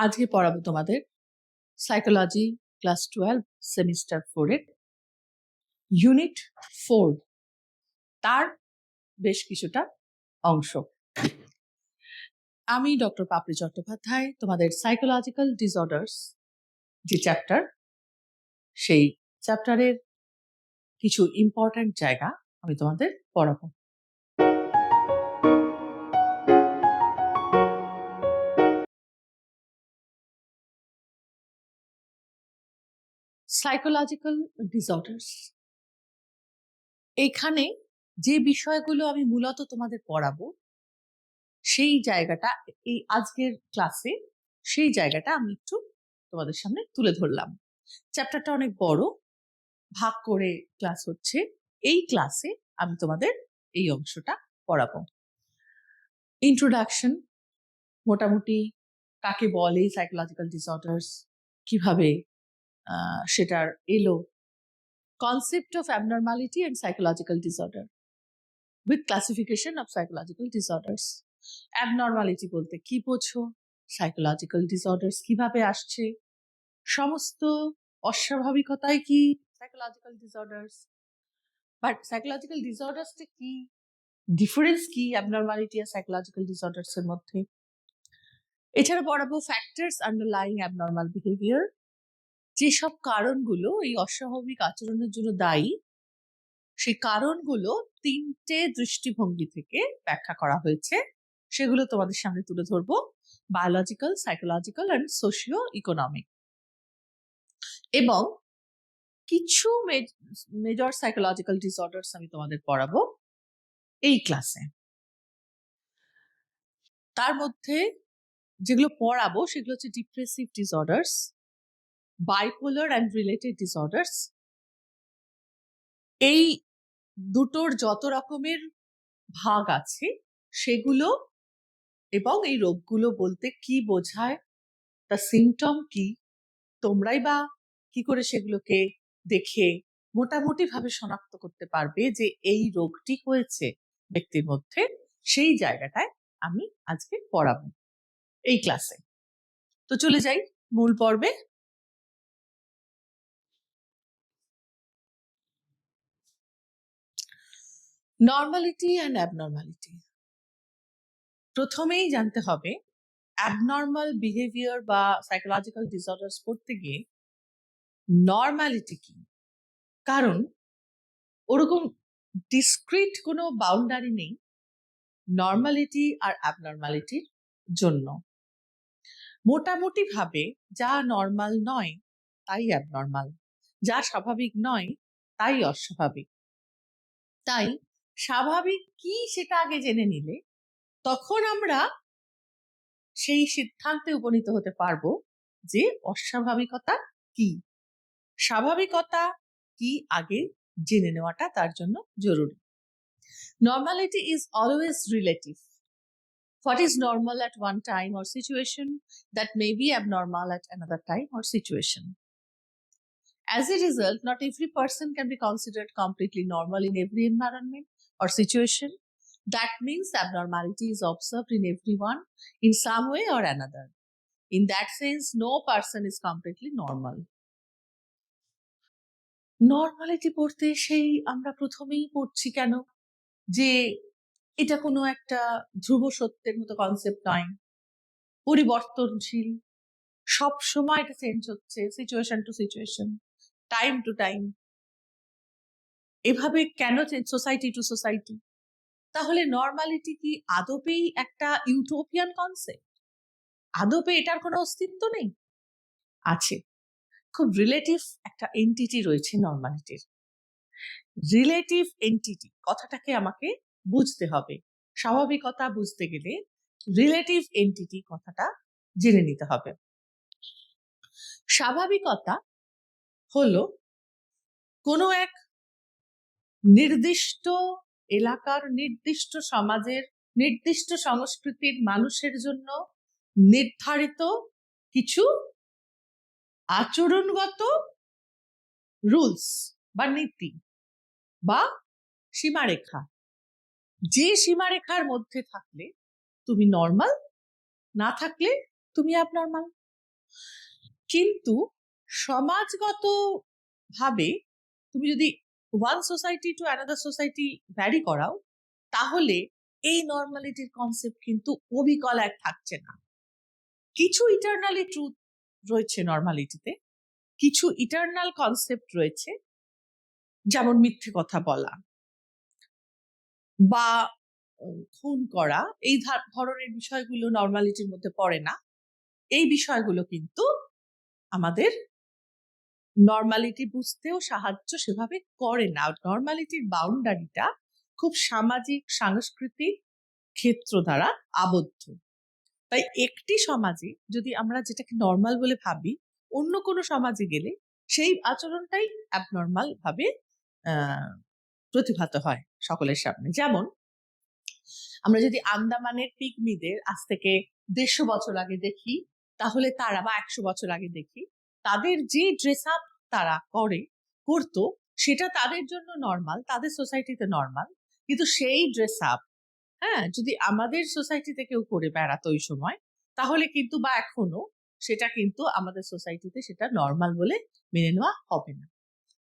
আজকে পড়াবো তোমাদের সাইকোলজি ক্লাস 12 সেমিস্টার 4 এর ইউনিট 4 তার বেশ কিছুটা অংশ। আমি ডক্টর পাপড়ি চট্টোপাধ্যায় তোমাদের সাইকোলজিক্যাল ডিসঅর্ডার্স যে চ্যাপ্টার, সেই চ্যাপ্টারের কিছু ইম্পর্ট্যান্ট জায়গা আমি তোমাদের পড়াবো। সাইকোলজিক্যাল ডিসঅর্ডার্স, এখানে যে বিষয়গুলো আমি মূলত তোমাদের পড়াবো সেই জায়গাটা এই আজকের ক্লাসে সেই জায়গাটা আমি একটু তোমাদের সামনে তুলে ধরলাম। চ্যাপ্টারটা অনেক বড়, ভাগ করে ক্লাস হচ্ছে। এই ক্লাসে আমি তোমাদের এই অংশটা পড়াবো। ইন্ট্রোডাকশন, মোটামুটি কাকে বলে সাইকোলজিক্যাল ডিসঅর্ডার্স, কিভাবে সেটার এলো, concept of abnormality and psychological disorder with classification of psychological disorders. Abnormality বলতে কি বোঝো, সাইকোলজিক্যাল ডিসঅর্ডার্স কিভাবে আসছে, সমস্ত অস্বাভাবিকতাই কি সাইকোলজিক্যাল ডিসঅর্ডার্স, বাট সাইকোলজিক্যাল ডিসঅর্ডার্সটা কি, ডিফারেন্স কি অ্যাবনর্মালিটি আর সাইকোলজিক্যাল ডিসঅর্ডার্স এর মধ্যে। এছাড়া পড়াবো ফ্যাক্টরস আন্ডারলাইং অ্যাবনর্মাল বিহেভিয়ার, যেসব কারণগুলো এই অস্বাভাবিক আচরণের জন্য দায়ী, সেই কারণগুলো 3টে দৃষ্টিভঙ্গি থেকে ব্যাখ্যা করা হয়েছে, সেগুলো তোমাদের সামনে তুলে ধরবো। Biological, psychological and socio economic. এবং কিছু মেজর সাইকোলজিক্যাল ডিসঅর্ডার্স আমি তোমাদের পড়াবো এই ক্লাসে। তার মধ্যে যেগুলো পড়াবো সেগুলো হচ্ছে depressive disorders, bipolar and related disorders. এই দুটোর যত রকমের ভাগ আছে সেগুলো এবং এই রোগগুলো বলতে কি বোঝায়, তার সিমটম কি, তোমরাই বা কি করে সেগুলোকে দেখে মোটামুটি ভাবে শনাক্ত করতে পারবে যে এই রোগটি হয়েছে ব্যক্তির মধ্যে, সেই জায়গাটায় আমি আজকে পড়াবো এই ক্লাসে। তো চলে যাই মূল পর্বে। Normality and abnormality. প্রথমেই জানতে হবে অ্যাবনর্মাল বিহেভিয়ার বা সাইকোলজিক্যাল ডিসঅর্ডার্স পড়তে গিয়ে নর্মালিটি কি, কারণ ওরকম ডিসক্রিট কোনো বাউন্ডারি নেই নর্মালিটি আর অ্যাবনর্মালিটির জন্য। মোটামুটি ভাবে যা নর্মাল নয় তাই অ্যাবনর্মাল, যা স্বাভাবিক নয় তাই অস্বাভাবিক। তাই স্বাভাবিক কি সেটা আগে জেনে নিলে তখন আমরা সেই সিদ্ধান্তে উপনীত হতে পারবো যে অস্বাভাবিকতা কি, স্বাভাবিকতা কি আগে জেনে নেওয়াটা তার জন্য জরুরি। Normality is always relative. What is normal at one time or situation that may be abnormal at another time or situation. As a result, not every person can be considered completely normal in every environment or situation. That means abnormality is observed in everyone in some way or another. In that sense, no person is completely normal. Normality পড়তে সেই আমরা প্রথমেই পড়ছি কেন যে এটা কোনো একটা ধ্রুব সত্যের মতো কনসেপ্ট নয়, পরিবর্তনশীল, সব সময় এটা চেঞ্জ হচ্ছে, situation to situation, time to time, এভাবে কেন চেঞ্জ, সোসাইটি টু সোসাইটি। তাহলে নর্মালিটি কি আদপেই একটা ইউটোপিয়ান কনসেপ্ট? আদপে এটার কোনো অস্তিত্ব নেই? আছে, খুব রিলেটিভ একটা এন্টিটি রয়েছে নর্মালিটির। রিলেটিভ এন্টিটি কথাটাকে আমাকে বুঝতে হবে। স্বাভাবিকতা বুঝতে গেলে রিলেটিভ এন্টিটি কথাটা জেনে নিতে হবে। স্বাভাবিকতা হলো কোনো এক নির্দিষ্ট এলাকার, নির্দিষ্ট সমাজের, নির্দিষ্ট সংস্কৃতির মানুষের জন্য নির্ধারিত কিছু আচরণগত রুলস বা নীতি বা সীমারেখা, যে সীমারেখার মধ্যে থাকলে তুমি নর্মাল, না থাকলে তুমি অ্যাবনর্মাল। কিন্তু সমাজগত ভাবে তুমি যদি one society to another society vary করাও, তাহলে এই নর্মালিটির কনসেপ্ট কিন্তু অবিকল এক থাকছে না। কিছু ইটারনালি ট্রুথ রয়েছে নর্মালিটিতে, কিছু ইটারনাল কনসেপ্ট রয়েছে, যেমন মিথ্যে কথা বলা বা খুন করা, এই ধরনের বিষয়গুলো নর্মালিটির মধ্যে পড়ে না। এই বিষয়গুলো কিন্তু আমাদের নর্মালিটি বুঝতেও সাহায্য সেভাবে করে না। নর্মালিটির বাউন্ডারিটা খুব সামাজিক সাংস্কৃতিক ক্ষেত্র দ্বারা আবদ্ধ। তাই একটি সমাজে যদি আমরা যেটাকে নর্মাল বলে ভাবি, অন্য কোনো সমাজে গেলে সেই আচরণটাই অ্যাবনর্মাল ভাবে প্রতিভাত হয় সকলের সামনে। যেমন আমরা যদি আন্দামানের পিগমিদের আজ থেকে 150 বছর আগে দেখি, তাহলে তারা বা 100 বছর আগে দেখি, তাদের যে ড্রেস আপ তারা করতো সেটা তাদের জন্য নর্মাল, তাদের সোসাইটিতে নর্মাল। কিন্তু সেই ড্রেস আপ যদি আমাদের সোসাইটিতে কেউ করে বেড়াতো ওই সময়, তাহলে কিন্তু বা এখনো সেটা কিন্তু আমাদের সোসাইটিতে সেটা নর্মাল বলে মেনে নেওয়া হবে না।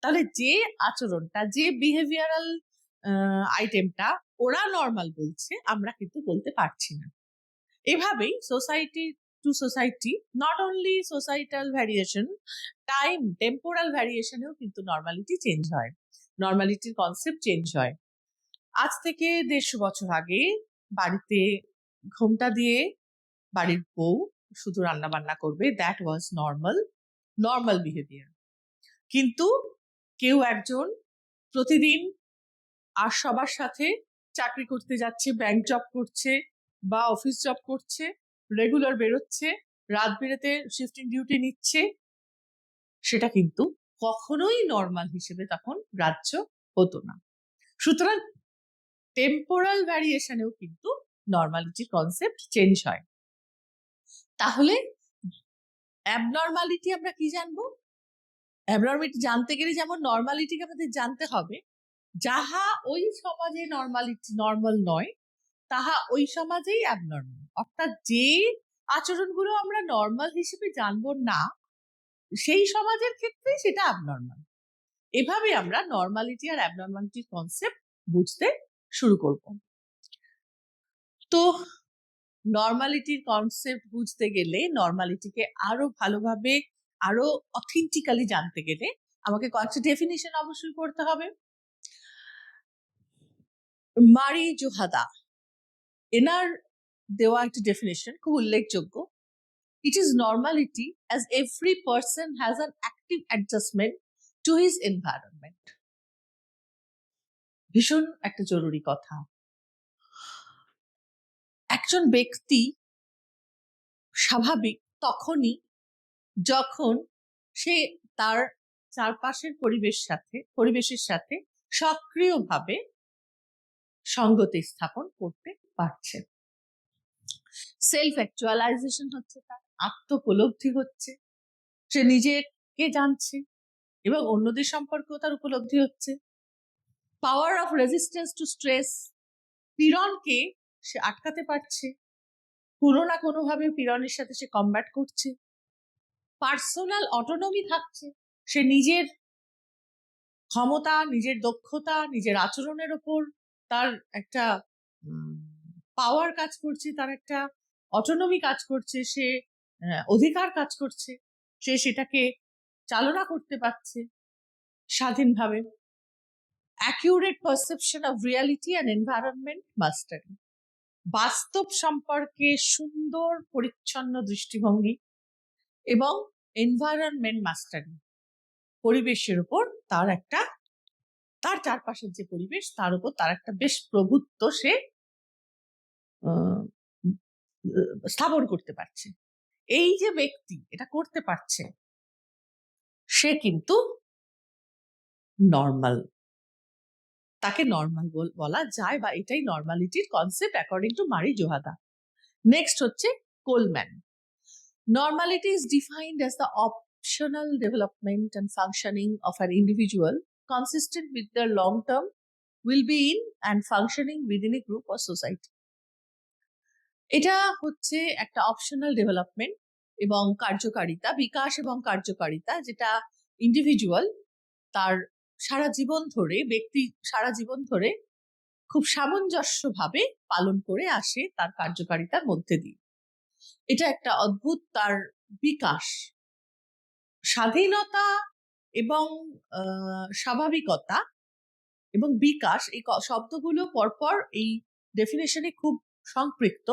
তাহলে যে আচরণটা, যে বিহেভিয়ারাল আইটেমটা ওরা নর্মাল বলছে, আমরা কিন্তু বলতে পারছি না। এভাবেই society to society, not only societal variation, time temporal ভ্যারিয়েশনেও কিন্তু নর্মালিটি চেঞ্জ হয়, নর্মালিটির কনসেপ্ট চেঞ্জ হয়। আজ থেকে 150 বছর আগে বাড়িতে ঘোমটা দিয়ে বাড়ির বউ শুধু রান্না বান্না করবে, দ্যাট ওয়াজ নর্মাল বিহেভিয়ার। কিন্তু কেউ একজন প্রতিদিন আর সবার সাথে চাকরি করতে যাচ্ছে, ব্যাংক জব করছে বা অফিস জব করছে, রেগুলার বেরোচ্ছে, রাত বেরোতে শিফটিং ডিউটি নিচ্ছে, সেটা কিন্তু কখনোই নর্মাল হিসেবে তখন গ্রাহ্য হতো না। সুতরাং টেম্পোরাল ভ্যারিয়েশনেও কিন্তু নর্মালিটি কনসেপ্ট চেঞ্জ হয়। তাহলে অ্যাবনর্মালিটি আমরা কি জানবো? অ্যাবনর্মালিটি জানতে গেলে যেমন নর্মালিটিকে আমাদের জানতে হবে, যাহা ওই সমাজে নর্মাল নয়, তাহা ওই সমাজেই অ্যাবনর্মাল। অর্থাৎ যে আচরণগুলো আমরা নর্মাল হিসেবে জানবো না, সেই সমাজের ক্ষেত্রে সেটা অ্যাবনর্মাল। এভাবে আমরা নর্মালিটি আর অ্যাবনর্মালিটির কনসেপ্ট বুঝতে শুরু করব। তো নর্মালিটির কনসেপ্ট বুঝতে গেলে, নর্মালিটিকে আরো ভালোভাবে আরো অথেন্টিক্যালি জানতে গেলে আমাকে কয়েকটা ডেফিনিশন অবশ্যই পড়তে হবে। মারি জোহাদা এনার দেওয়া একটা ডেফিনেশন খুব উল্লেখযোগ্য। It is normality as every person has an active adjustment to his environment. ভীষণ একটা জরুরি কথা। একজন ব্যক্তি স্বাভাবিক তখনই যখন সে তার চারপাশের পরিবেশের সাথে সক্রিয়ভাবে সঙ্গতি স্থাপন করতে পারছে। সেলফ অ্যাকচুয়ালাইজেশন হচ্ছে, তার আত্মোপলব্ধি হচ্ছে, সে নিজেকে জানছে এবং অন্যদের সম্পর্কেও তার উপলব্ধি হচ্ছে। Power of resistance to stress, পীড়নকে সে আটকাতে পারছে, কোনো না কোনোভাবে পীড়নের সাথে সে কমব্যাট করছে। পার্সোনাল অটোনমি থাকছে, সে নিজের ক্ষমতা, নিজের দক্ষতা, নিজের আচরণের ওপর তার একটা পাওয়ার কাজ করছে, তার একটা অটোনমি কাজ করছে, সে অধিকার কাজ করছে, সে সেটাকে চালনা করতে পারছে স্বাধীনভাবে। Accurate perception of reality and environment mastery, বাস্তব সম্পর্কে সুন্দর পরিচ্ছন্ন দৃষ্টিভঙ্গি এবং এনভায়রনমেন্ট মাস্টারি, পরিবেশের উপর তার চারপাশের যে পরিবেশ তার উপর তার একটা বেশ প্রভুত্ব সে স্থাপন করতে পারছে। এই যে ব্যক্তি এটা করতে পারছে, সে কিন্তু নর্মাল, তাকে নর্মাল বলা যায়, বা এটাই নর্মালিটির কনসেপ্ট অ্যাকর্ডিং টু মারি জোহাদা। নেক্সট হচ্ছে Coleman. Normality is defined as the optional development and functioning of an individual consistent with their long-term well-being and functioning within a group or society. এটা হচ্ছে একটা অপশনাল ডেভেলপমেন্ট, এবং কার্যকারিতা, বিকাশ এবং কার্যকারিতা, যেটা ইন্ডিভিজুয়াল তার সারা জীবন ধরে, ব্যক্তি সারা জীবন ধরে খুব সামঞ্জস্যভাবে পালন করে আসে তার কার্যকারিতার মধ্যে দিয়ে। এটা একটা অদ্ভুত তার বিকাশ, স্বাধীনতা এবং স্বাভাবিকতা এবং বিকাশ, এই শব্দগুলো পরপর এই ডেফিনেশনে খুব সম্পৃক্ত।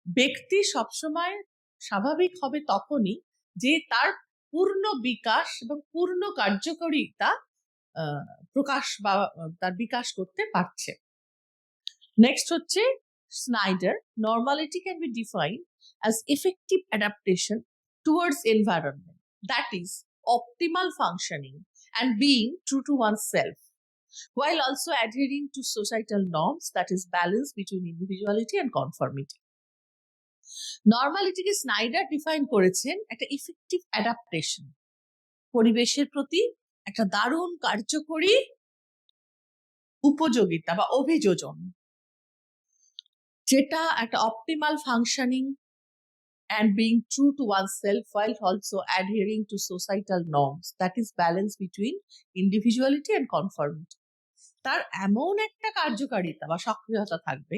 ব্যক্তি সবসময় স্বাভাবিক হবে তখনই যে তার পূর্ণ বিকাশ এবং পূর্ণ কার্যকারিতা প্রকাশ বা তার বিকাশ করতে পারছে। নেক্সট হচ্ছে Snyder, normality can be defined as effective adaptation towards environment, that is optimal functioning and being true to oneself, while also adhering to societal norms, that is balance between individuality and conformity. নর্মালিটিকে Snyder define করেছেন একটা effective adaptation, পরিবেশের প্রতি একটা দারুণ কার্যকরী উপযোগিতা বা অভিযোজন, যেটা একটা optimal functioning and being true to oneself while also adhering to societal norms, that is balance between individuality and conformity. তার এমন একটা কার্যকারিতা বা সক্রিয়তা থাকবে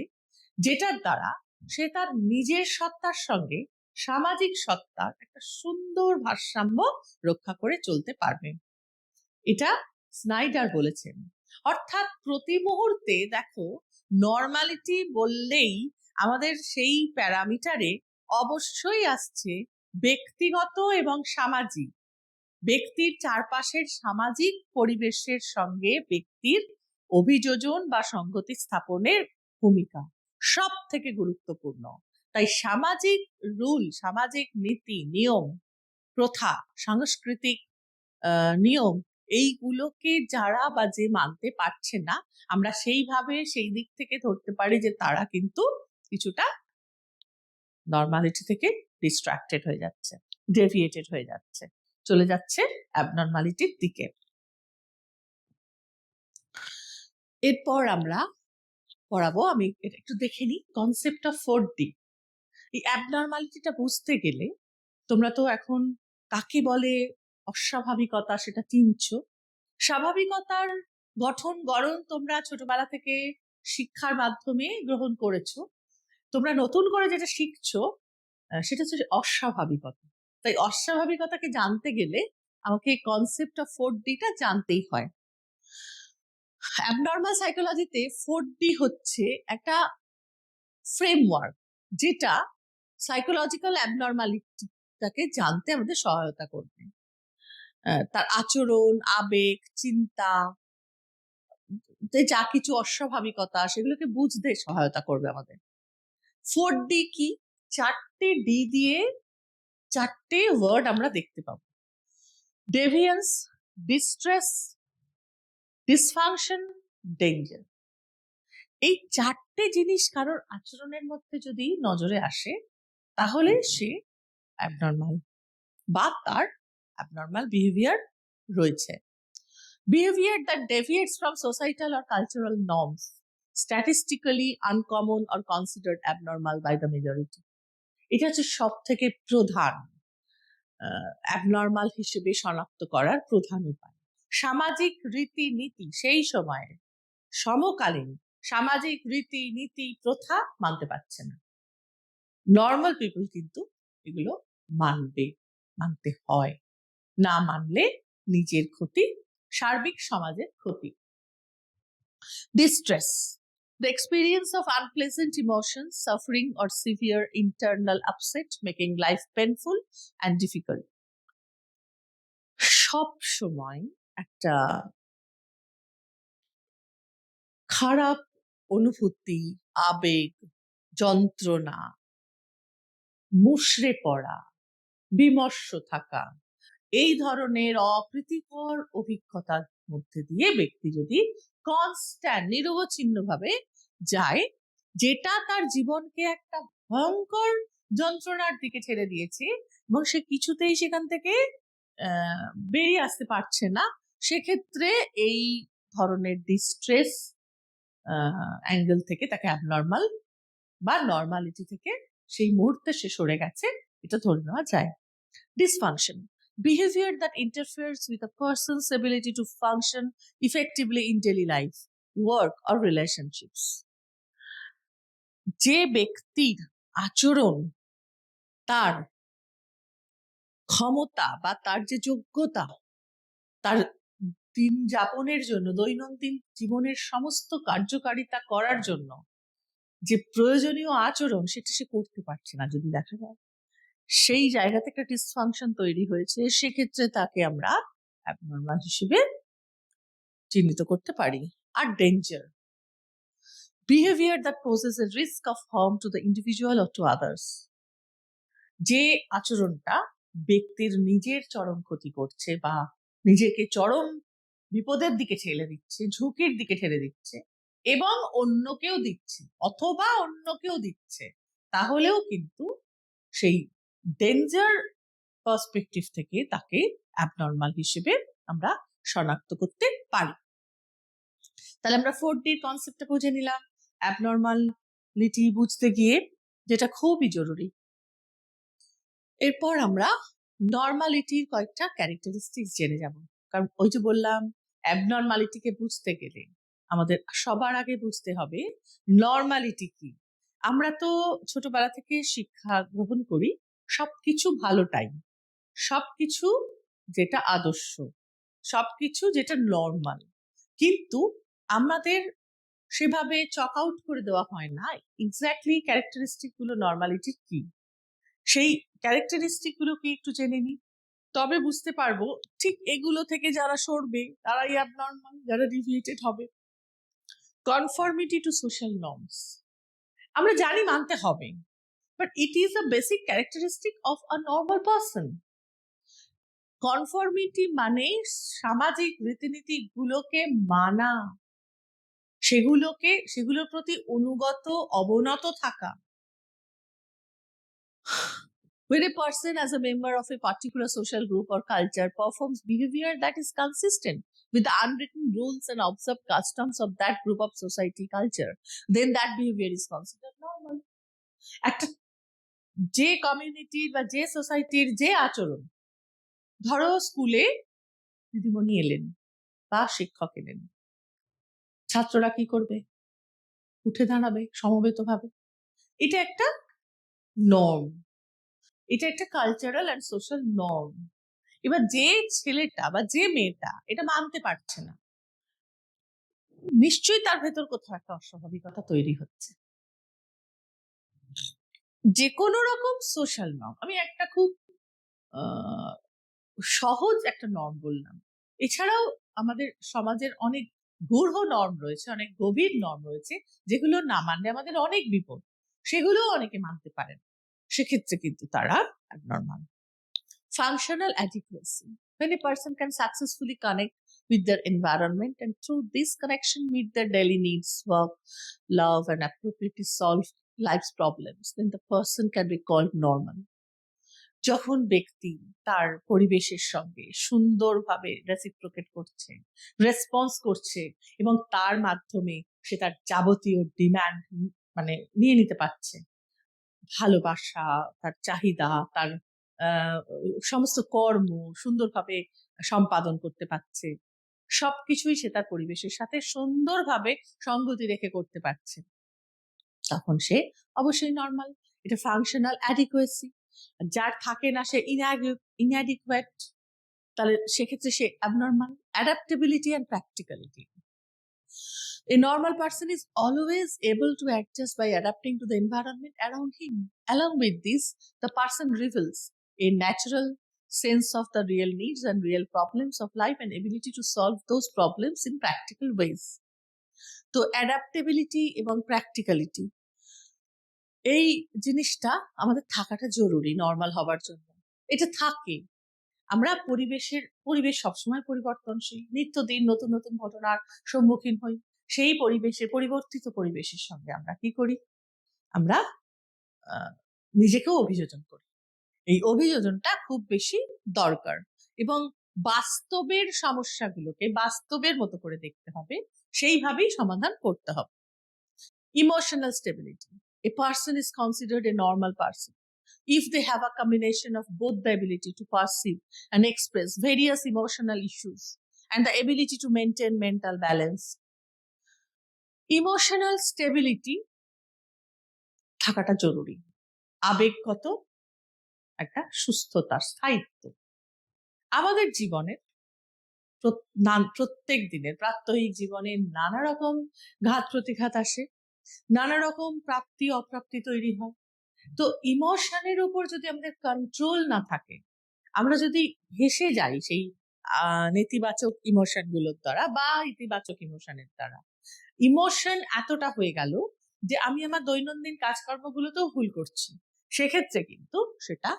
যেটার দ্বারা সে তার নিজের সত্তার সঙ্গে সামাজিক সত্তার একটা সুন্দর ভারসাম্য রক্ষা করে চলতে পারবে। এটা স্নাইডার বলেছেন। অর্থাৎ প্রতি মুহূর্তে দেখো, নর্মালিটি বললেই আমাদের সেই প্যারামিটারে অবশ্যই আসছে ব্যক্তিগত এবং সামাজিক, ব্যক্তির চারপাশের সামাজিক পরিবেশের সঙ্গে ব্যক্তির অভিযোজন বা সংগতি স্থাপনের ভূমিকা সব থেকে গুরুত্বপূর্ণ। তাই সামাজিক রুল, সামাজিক নীতি, নিয়ম, প্রথা, সাংস্কৃতিক নিয়ম, এইগুলোকে যারা বা যে মানতে পারছে না, আমরা সেইভাবে সেই দিক থেকে ধরতে পারি যে তারা কিন্তু কিছুটা নর্মালিটি থেকে ডিস্ট্রাক্টেড হয়ে যাচ্ছে, ডেভিয়েটেড হয়ে যাচ্ছে, চলে যাচ্ছে অ্যাবনর্মালিটির দিকে। এরপর আমরা পড়াবো, আমি এটা একটু দেখে নিই, কনসেপ্ট অফ 4D। এই অ্যাবনর্মালিটিটা বুঝতে গেলে তোমরা তো এখন কাকে বলে অস্বাভাবিকতা সেটা চিনছো। স্বাভাবিকতার গঠন গড়ন তোমরা ছোটবেলা থেকে শিক্ষার মাধ্যমে গ্রহণ করেছো। তোমরা নতুন করে যেটা শিখছো সেটা হচ্ছে অস্বাভাবিকতা। তাই অস্বাভাবিকতাকে জানতে গেলে আমাকে কনসেপ্ট অফ 4Dটা জানতেই হয়। অ্যাবনর্মাল সাইকোলজিতে 4D হচ্ছে একটা ফ্রেমওয়ার্ক যেটা সাইকোলজিক্যাল অ্যাবনর্মালিটিটাকে জানতে আমাদের সহায়তা করবে। তার আচরণ, আবেগ, চিন্তা, যা কিছু অস্বাভাবিকতা সেগুলোকে বুঝতে সহায়তা করবে আমাদের। 4D কি? 4টে ডি দিয়ে 4টে ওয়ার্ড আমরা দেখতে পাবো: ডেভিয়েন্স, ডিস্ট্রেস, ডিসফাংশন, ডেঞ্জার। এই 4টে জিনিস কারোর আচরণের মধ্যে যদি নজরে আসে তাহলে সে অ্যাবনর্মাল বা তার অ্যাবনর্মাল বিহেভিয়ার রয়েছে। Behavior that deviates from societal or cultural norms, statistically uncommon or considered abnormal by the majority. এটা হচ্ছে সব থেকে প্রধান অ্যাবনর্মাল হিসেবে শনাক্ত করার প্রধান উপায়। সামাজিক রীতিনীতি, সেই সময়ে সমকালীন সামাজিক রীতিনীতি, প্রথা মানতে পারছে না। নর্মাল পিপল কিন্তু এগুলো মানতে হয়, না মানলে নিজের ক্ষতি, সার্বিক সমাজের ক্ষতি। Distress, the experience of unpleasant emotions, suffering or severe internal upset, making life painful and difficult. সব সময় একটা খারাপ অনুভূতি, আবেগ, যন্ত্রণা, মুষড়ে পড়া, বিমর্ষ থাকা, এই ধরনের অপ্রীতিকর অভিজ্ঞতার মধ্যে দিয়ে ব্যক্তি যদি কনস্ট্যান্ট নিরবচ্ছিন্নভাবে যায়, যেটা তার জীবনকে একটা ভয়ঙ্কর যন্ত্রণার দিকে ঠেলে দিয়েছে এবং সে কিছুতেই সেখান থেকে বেরিয়ে আসতে পারছে না, সেক্ষেত্রে এই ধরনের ডিস্ট্রেস অ্যাঙ্গেল থেকে তাকে অ্যাবনর্মাল বা নর্মালিটি থেকে সেই মুহূর্তে সে সরে গেছে, এটা ধরে নেওয়া যায়। Dysfunction, behavior that interferes with a person's ability to function effectively in daily life, work or relationships. যে ব্যক্তির আচরণ তার ক্ষমতা বা তার যে যোগ্যতা তার দিন যাপনের জন্য, দৈনন্দিন জীবনের সমস্ত কার্যকারিতা করার জন্য যে প্রয়োজনীয় আচরণ সেটা সে করতে পারছে না, যদি দেখা যায় সেই জায়গাতে একটা ডিসফাংশন তৈরি হয়েছে, সেক্ষেত্রে তাকে আমরা অ্যাবনর্মাল হিসেবে চিহ্নিত করতে পারি। আর danger, behaviour that poses a risk of harm to the individual or to others, যে আচরণটা ব্যক্তির নিজের চরম ক্ষতি করছে বা নিজেকে চরম বিপদের দিকে ঠেলে দিচ্ছে, ঝুঁকির দিকে ঠেলে দিচ্ছে এবং অন্যকেও দিচ্ছে অথবা অন্যকেও দিচ্ছে, তাহলেও কিন্তু সেই ডেঞ্জার পার্সপেক্টিভ থেকে তাকে অ্যাবনর্মাল হিসেবে আমরা শনাক্ত করতে পারি। তাহলে আমরা 4D কনসেপ্টটা বুঝে নিলাম অ্যাবনর্মালিটি বুঝতে গিয়ে, যেটা খুবই জরুরি। এরপর আমরা নর্মালিটির কয়েকটা ক্যারেক্টারিস্টিক্স জেনে যাব, কারণ ওই যে বললাম অ্যাবনর্মালিটিকে বুঝতে গেলে আমাদের সবার আগে বুঝতে হবে নর্মালিটি কি। আমরা তো ছোটবেলা থেকে শিক্ষা গ্রহণ করি সবকিছু ভালো টাইম, সবকিছু যেটা আদর্শ, সবকিছু যেটা নর্মাল, কিন্তু আমাদের সেভাবে চক আউট করে দেওয়া হয় না এক্স্যাক্টলি ক্যারেক্টারিস্টিক গুলো নর্মালিটির কি। সেই ক্যারেক্টারিস্টিক গুলোকে একটু জেনে নিই, তবে বুঝতে পারবো ঠিক এগুলো থেকে যারা সরবে তারাই অ্যাবনর্মাল, যারা ডিভিয়েটেড হবে। কনফর্মিটি টু সোশ্যাল নর্মস, আমরা জানি মানতে হবে, but it is a basic characteristic of a normal person. Conformity মানে সামাজিক রীতিনীতি গুলোকে মানা, সেগুলোর প্রতি অনুগত অবনত থাকা। When a person as a member of a particular social group or culture performs behavior that is consistent with the unwritten rules and observed customs of that group of society culture, then that behavior is considered normal. একটা যে community বা যে সোসাইটির যে আচরণ, ধরো স্কুলে দিদিমণি এলেন বা শিক্ষক এলেন, ছাত্ররা কি করবে? উঠে দাঁড়াবে সমবেতভাবে, এটা একটা নর্ম, এটা একটা কালচারাল অ্যান্ড সোশ্যাল নর্ম। এবার যে ছেলেটা বা যে মেয়েটা এটা মানতে পারছে না, নিশ্চয়ই তার ভেতর কোথাও একটা অস্বাভাবিকতা তৈরি হচ্ছে। যে কোনো রকম সোশ্যাল নর্ম, আমি একটা খুব সহজ একটা নর্ম বললাম, এছাড়াও আমাদের সমাজের অনেক গূঢ় নর্ম রয়েছে, অনেক গভীর নর্ম রয়েছে, যেগুলো না মানলে আমাদের অনেক বিপদ, সেগুলোও অনেকে মানতে পারেন, সেক্ষেত্রে কিন্তু তারা abnormal. Functional adequacy, when a person can successfully connect with their environment and through this connection meet their daily needs, work, love and appropriately solve life's problems, then the person can be called normal. যখন ব্যক্তি তার পরিবেশের সঙ্গে সুন্দরভাবে reciprocate করছে, response করছে এবং তার মাধ্যমে সে তার যাবতীয় ডিমান্ড মানে নিয়ে নিতে পারছে, ভালোবাসা, তার চাহিদা, তার সমস্ত কর্ম সুন্দরভাবে সম্পাদন করতে পারছে, সবকিছুই সে তার পরিবেশের সাথে সুন্দরভাবে সঙ্গতি রেখে করতে পারছে, তখন সে অবশ্যই নর্মাল। এটা ফাংশনাল অ্যাডিকুয়েসি। যার থাকে না, সে ইনঅ্যাডিকুয়েট, তাহলে সেক্ষেত্রে সে abnormal. Adaptability and practicality, a normal person is always able to adjust by adapting to the environment around him. Along with this, the person reveals a natural sense of the real needs and real problems of life and ability to solve those problems in practical ways. তো adaptability এবং practicality, এই জিনিসটা আমাদের থাকাটা জরুরি normal হবার জন্য। এটা থাকে, আমরা পরিবেশ সবসময় পরিবর্তনশীল, নিত্যদিন নতুন নতুন ঘটনার সম্মুখীন হই, সেই পরিবর্তিত পরিবেশের সঙ্গে আমরা কি করি? আমরা নিজেকেও অভিযোজন করি। এই অভিযোজনটা খুব বেশি দরকার এবং বাস্তবের সমস্যাগুলোকে বাস্তবের মতো করে দেখতে হবে, সেইভাবেই সমাধান করতে হবে। Emotional stability, a person is considered a normal person if they have a combination of both the ability to perceive and express various emotional issues and the ability to maintain mental balance. Emotional stability থাকাটা জরুরি, আবেগগত একটা সুস্থতার স্থায়িত্ব। আমাদের জীবনের প্রত্যেক দিনের প্রাত্যহিক জীবনে নানা রকম ঘাত প্রতিঘাত আসে, নানা রকম প্রাপ্তি অপ্রাপ্তি তৈরি হয়। তো ইমোশনের উপর যদি আমাদের কন্ট্রোল না থাকে, আমরা যদি ভেসে যাই সেই নেতিবাচক ইমোশন গুলোর দ্বারা বা ইতিবাচক ইমোশনের দ্বারা, ইমোশন এতটা হয়ে গেল যে আমি আমার দৈনন্দিন কাজকর্মগুলোতেও ভুল করছি, সেক্ষেত্রে কিন্তু সেটা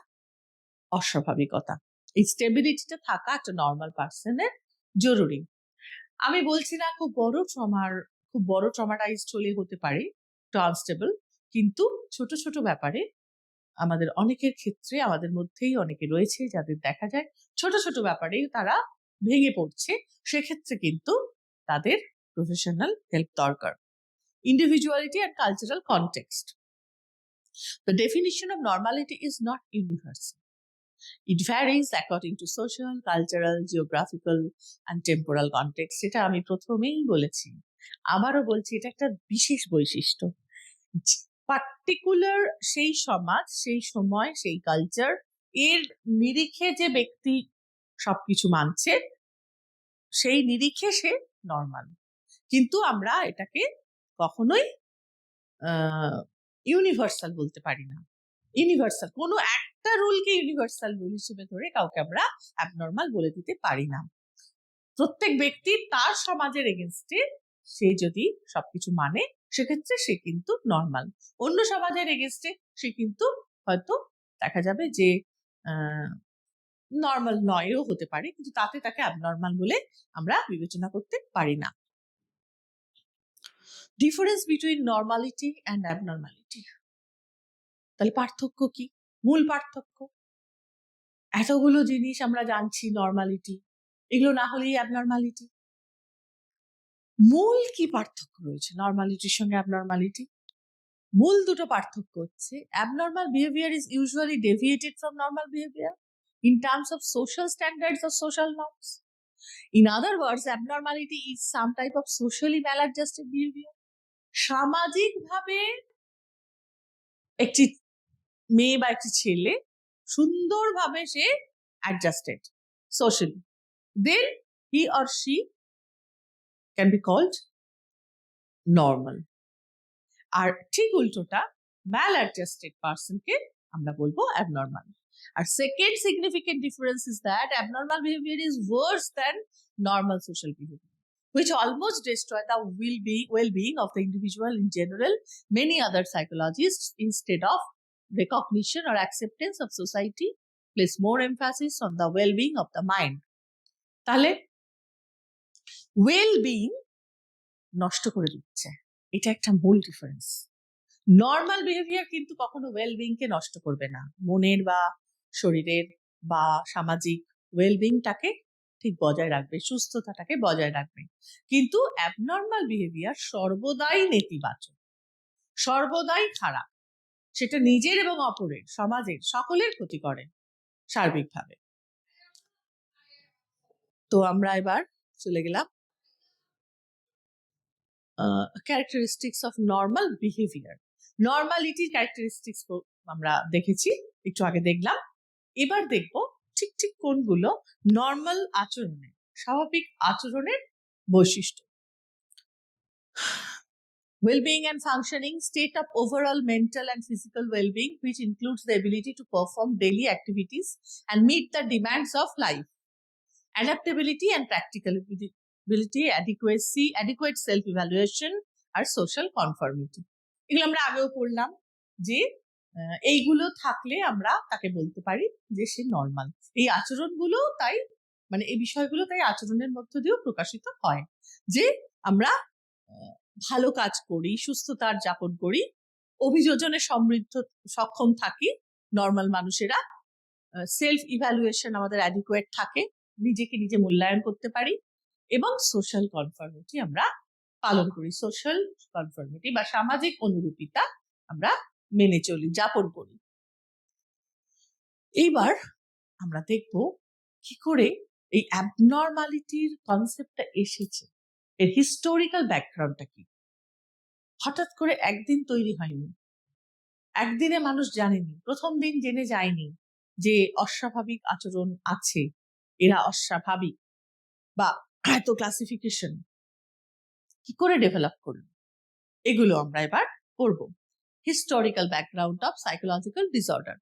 অস্বাভাবিকতা। এই স্টেবিলিটিটা থাকা একটা নর্মাল পার্সনের জরুরি। আমি বলছি না খুব বড় ট্রমাটাইজড হলে হতে পারে একটু আনস্টেবল, কিন্তু ছোট ছোট ব্যাপারে আমাদের অনেকের ক্ষেত্রে, আমাদের মধ্যেই অনেকে রয়েছে যাদের দেখা যায় ছোট ছোট ব্যাপারে তারা ভেঙে পড়ছে, সেক্ষেত্রে কিন্তু তাদের প্রফেশনাল হেল্প দরকার। Individuality and cultural context. The definition of normality is not universal. It varies according to social, cultural, geographical and temporal context. এটা আমি প্রথমেই বলেছি, আবারও বলছি, এটা একটা বিশেষ বৈশিষ্ট্য। পার্টিকুলার সেই সমাজ, সেই সময়, সেই কালচার এর নিরিখে যে ব্যক্তি সবকিছু মানছে, সেই নিরিখে সে নর্মাল। কিন্তু আমরা এটাকে কখনোই ইউনিভার্সাল বলতে পারি না। ইউনিভার্সাল কোনো একটা রুলকে ইউনিভার্সাল রুল হিসেবে ধরে কাউকে আমরা অ্যাবনর্মাল বলে দিতে পারি না। প্রত্যেক ব্যক্তি তার সমাজের এগেনস্টে সে যদি সবকিছু মানে, সেক্ষেত্রে সে কিন্তু নর্মাল। অন্য সমাজের এগেনস্টে সে কিন্তু হয়তো দেখা যাবে যে নর্মাল নয়ও হতে পারে, কিন্তু তাতে তাকে অ্যাবনর্মাল বলে আমরা বিবেচনা করতে পারি না। Difference between normality and abnormality, তাহলে পার্থক্য কি? মূল পার্থক্য, এতগুলো জিনিস আমরা জানছি নর্মালিটি, এগুলো না হলেই অ্যাবনর্মালিটি। মূল কি পার্থক্য রয়েছে নর্মালিটির সঙ্গে অ্যাবনর্মালিটি? মূল দুটো পার্থক্য হচ্ছে, abnormal behaviour is usually deviated from normal behaviour in terms of social standards or social norms. In other words, abnormality is some type of socially maladjusted behavior. সামাজিকভাবে একটি মেয়ে বা একটি ছেলে সুন্দরভাবে সে adjusted socially, then he or she can be called normal. আর ঠিক উল্টোটা, maladjusted personকে আমরা বলবো abnormal. Our second significant difference is that abnormal behavior is worse than normal social behavior, which almost destroy the well-being of the individual in general. Many other psychologists, instead of recognition or acceptance of society, place more emphasis on the well-being of the mind. তাহলে well-being নষ্ট করে দিচ্ছে, এটা একটা মূল difference. Normal behaviour কিন্তু কখনো ওয়েলবিংকে নষ্ট করবে না, মনের বা শরীরের বা সামাজিক ওয়েলবিংটাকে ঠিক বজায় রাখবে, সুস্থতাটাকে বজায় রাখবে। কিন্তু অ্যাবনর্মাল বিহেভিয়ার সর্বদাই নেতিবাচক, সর্বদাই খারাপ, সেটা নিজের এবং অপরের, সমাজের সকলের ক্ষতি করে সার্বিকভাবে। তো আমরা এবার চলে গেলাম ক্যারেক্টারিস্টিক্স অফ নর্মাল বিহেভিয়ার। নর্মালিটির ক্যারেক্টারিস্টিক্স আমরা দেখেছি, একটু আগে দেখলাম। এবার দেখব ঠিক ঠিক কোনগুলো নর্মাল আচরণের, স্বাভাবিক আচরণের বৈশিষ্ট্য। Well-being and functioning, state of overall mental and physical well-being, which includes the ability to perform daily activities and meet the demands of life. Adaptability and practicability, adequate self-evaluation R social conformity. এগুলো আমরা আগেও পড়লাম যে এইগুলো থাকলে আমরা তাকে বলতে পারি যে সে নর্মাল। এই আচরণগুলো তাই, মানে এই বিষয়গুলো তাই আচরণের মধ্য দিয়েও প্রকাশিত হয় যে আমরা ভালো কাজ করি, সুস্থতার যাপন করি, অভিযোজনে সমৃদ্ধ সক্ষম থাকি নর্মাল মানুষেরা, সেলফ ইভ্যালুয়েশন আমাদের অ্যাডিকুয়েট থাকে, নিজেকে নিজে মূল্যায়ন করতে পারি, এবং সোশ্যাল কনফর্মিটি আমরা পালন করি। সোশ্যাল কনফর্মিটি বা সামাজিক অনুরূপিতা আমরা মেনে চলি, যাপন করি। এইবার আমরা দেখব কি করে এই অ্যাবনর্মালিটির কনসেপ্টটা এসেছে, এর হিস্টোরিক্যাল ব্যাকগ্রাউন্ডটা কি। হঠাৎ করে একদিন তৈরি হয়নি, একদিনে মানুষ জানেনি, প্রথম দিন জেনে যায়নি যে অস্বাভাবিক আচরণ আছে, এরা অস্বাভাবিক, বা এত ক্লাসিফিকেশন কি করে ডেভেলপ করলো, এগুলো আমরা এবার পড়ব। Historical background of psychological disorder.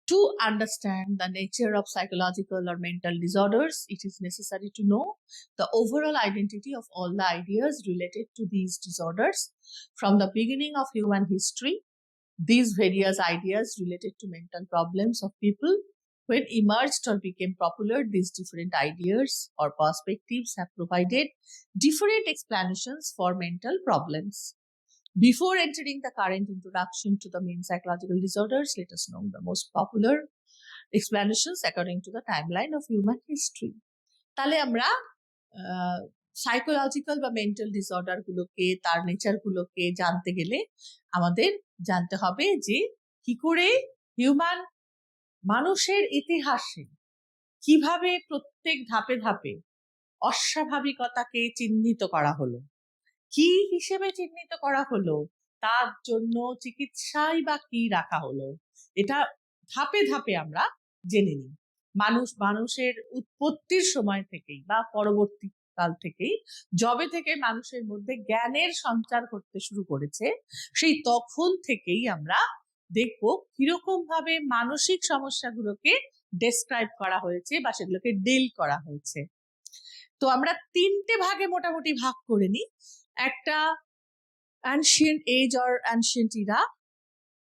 To understand the nature of psychological or mental disorders, it is necessary to know the overall identity of all the ideas related to these disorders. From the beginning of human history, these various ideas related to mental problems of people, when emerged or became popular, these different ideas or perspectives have provided different explanations for mental problems. Before entering the current introduction to the main psychological disorders, let us know the most popular explanations according to the timeline of human history. তাহলে আমরা psychological বা mental disorder গুলোকে, তার nature গুলোকে জানতে গেলে আমাদের জানতে হবে যে কি করে হিউম্যান মানুষের ইতিহাসে কিভাবে প্রত্যেক ধাপে ধাপে অস্বাভাবিকতাকে চিহ্নিত করা হলো, কি হিসেবে চিহ্নিত করা হলো, তার জন্য চিকিৎসাই বা কি রাখা হলো, এটা ধাপে ধাপে আমরা জেনে নিই। মানুষের উৎপত্তির সময় থেকেই বা পরবর্তী কাল থেকেই, যবে থেকে মানুষের মধ্যে জ্ঞানের সঞ্চার করতে শুরু করেছে, সেই তখন থেকেই আমরা দেখব কিরকম ভাবে মানসিক সমস্যাগুলোকে ডেসক্রাইব করা হয়েছে বা সেগুলোকে ডিল করা হয়েছে। তো আমরা তিনটে ভাগে মোটামুটি ভাগ করে নিই। একটা ancient age or ancient era,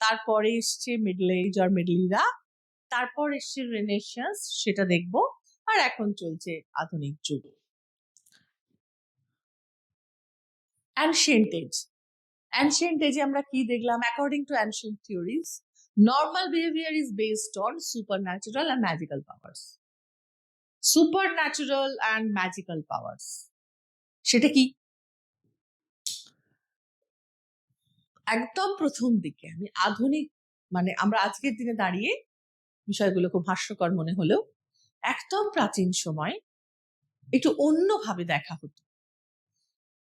তারপরে এসছে middle age or middle era, তারপর এসছে রেনেসাঁস, সেটা দেখব, আর এখন চলছে আধুনিক যুগ। Ancient age. অ্যানশিয়েন্ট এজে আমরা কি দেখলাম? According to ancient theories, normal behaviour is based on supernatural and magical powers. Supernatural and magical powers সেটা কি? একদম প্রথম দিকে আমি আধুনিক, মানে আমরা আজকের দিনে দাঁড়িয়ে বিষয়গুলো খুব হাস্যকর মনে হলেও একদম প্রাচীন সময় একটু অন্যভাবে দেখা হতো।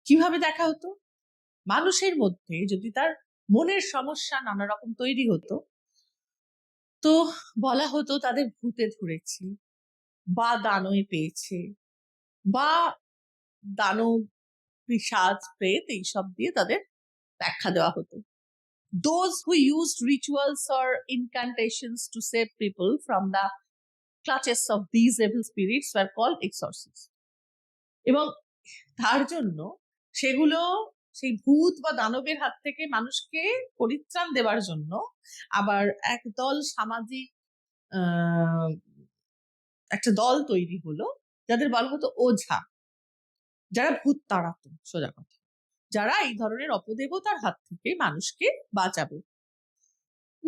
কিভাবে দেখা হতো? মানুষের মধ্যে যদি তার মনের সমস্যা নানা রকম তৈরি হতো, তো বলা হতো তাদের ভূতে ধরেছে, বা দানবে পেয়েছে, বা দানব, পিশাচ, প্রেত, এইসব দিয়ে তাদের ব্যাখ্যা দেওয়া হতো। Those who used rituals or incantations to save people from the clutches of these evil spirits were called exorcists. এবং তার জন্য সেগুলো সেই ভূত বা দানবের হাত থেকে মানুষকে পরিত্রাণ দেওয়ার জন্য আবার একদল সামাজিক একটা দল তৈরি হলো, যাদের বলা হতো ওঝা, যারা ভূত তাড়াতো, সোজা কথা, যারা এই ধরনের অপদেবতার হাত থেকে মানুষকে বাঁচাবে।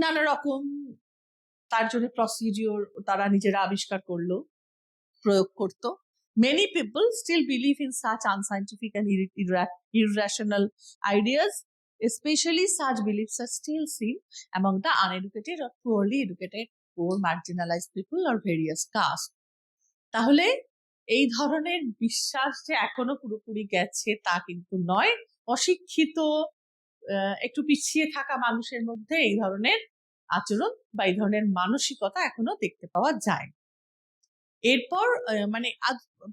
নানা রকম তার জন্য প্রসিডিওর তারা নিজেরা আবিষ্কার করলো, প্রয়োগ করতো। Many people still believe in such unscientific and irrational ideas. Especially such beliefs are still seen among the uneducated or poorly educated, poor marginalized people or various castes. তাহলে এই ধরনের বিশ্বাস যে এখনো পুরোপুরি গেছে তা কিন্তু নয়। অশিক্ষিত, একটু পিছিয়ে থাকা মানুষের মধ্যে এই ধরনের আচরণ বা এই ধরনের মানসিকতা এখনো দেখতে পাওয়া যায়। এরপর মানে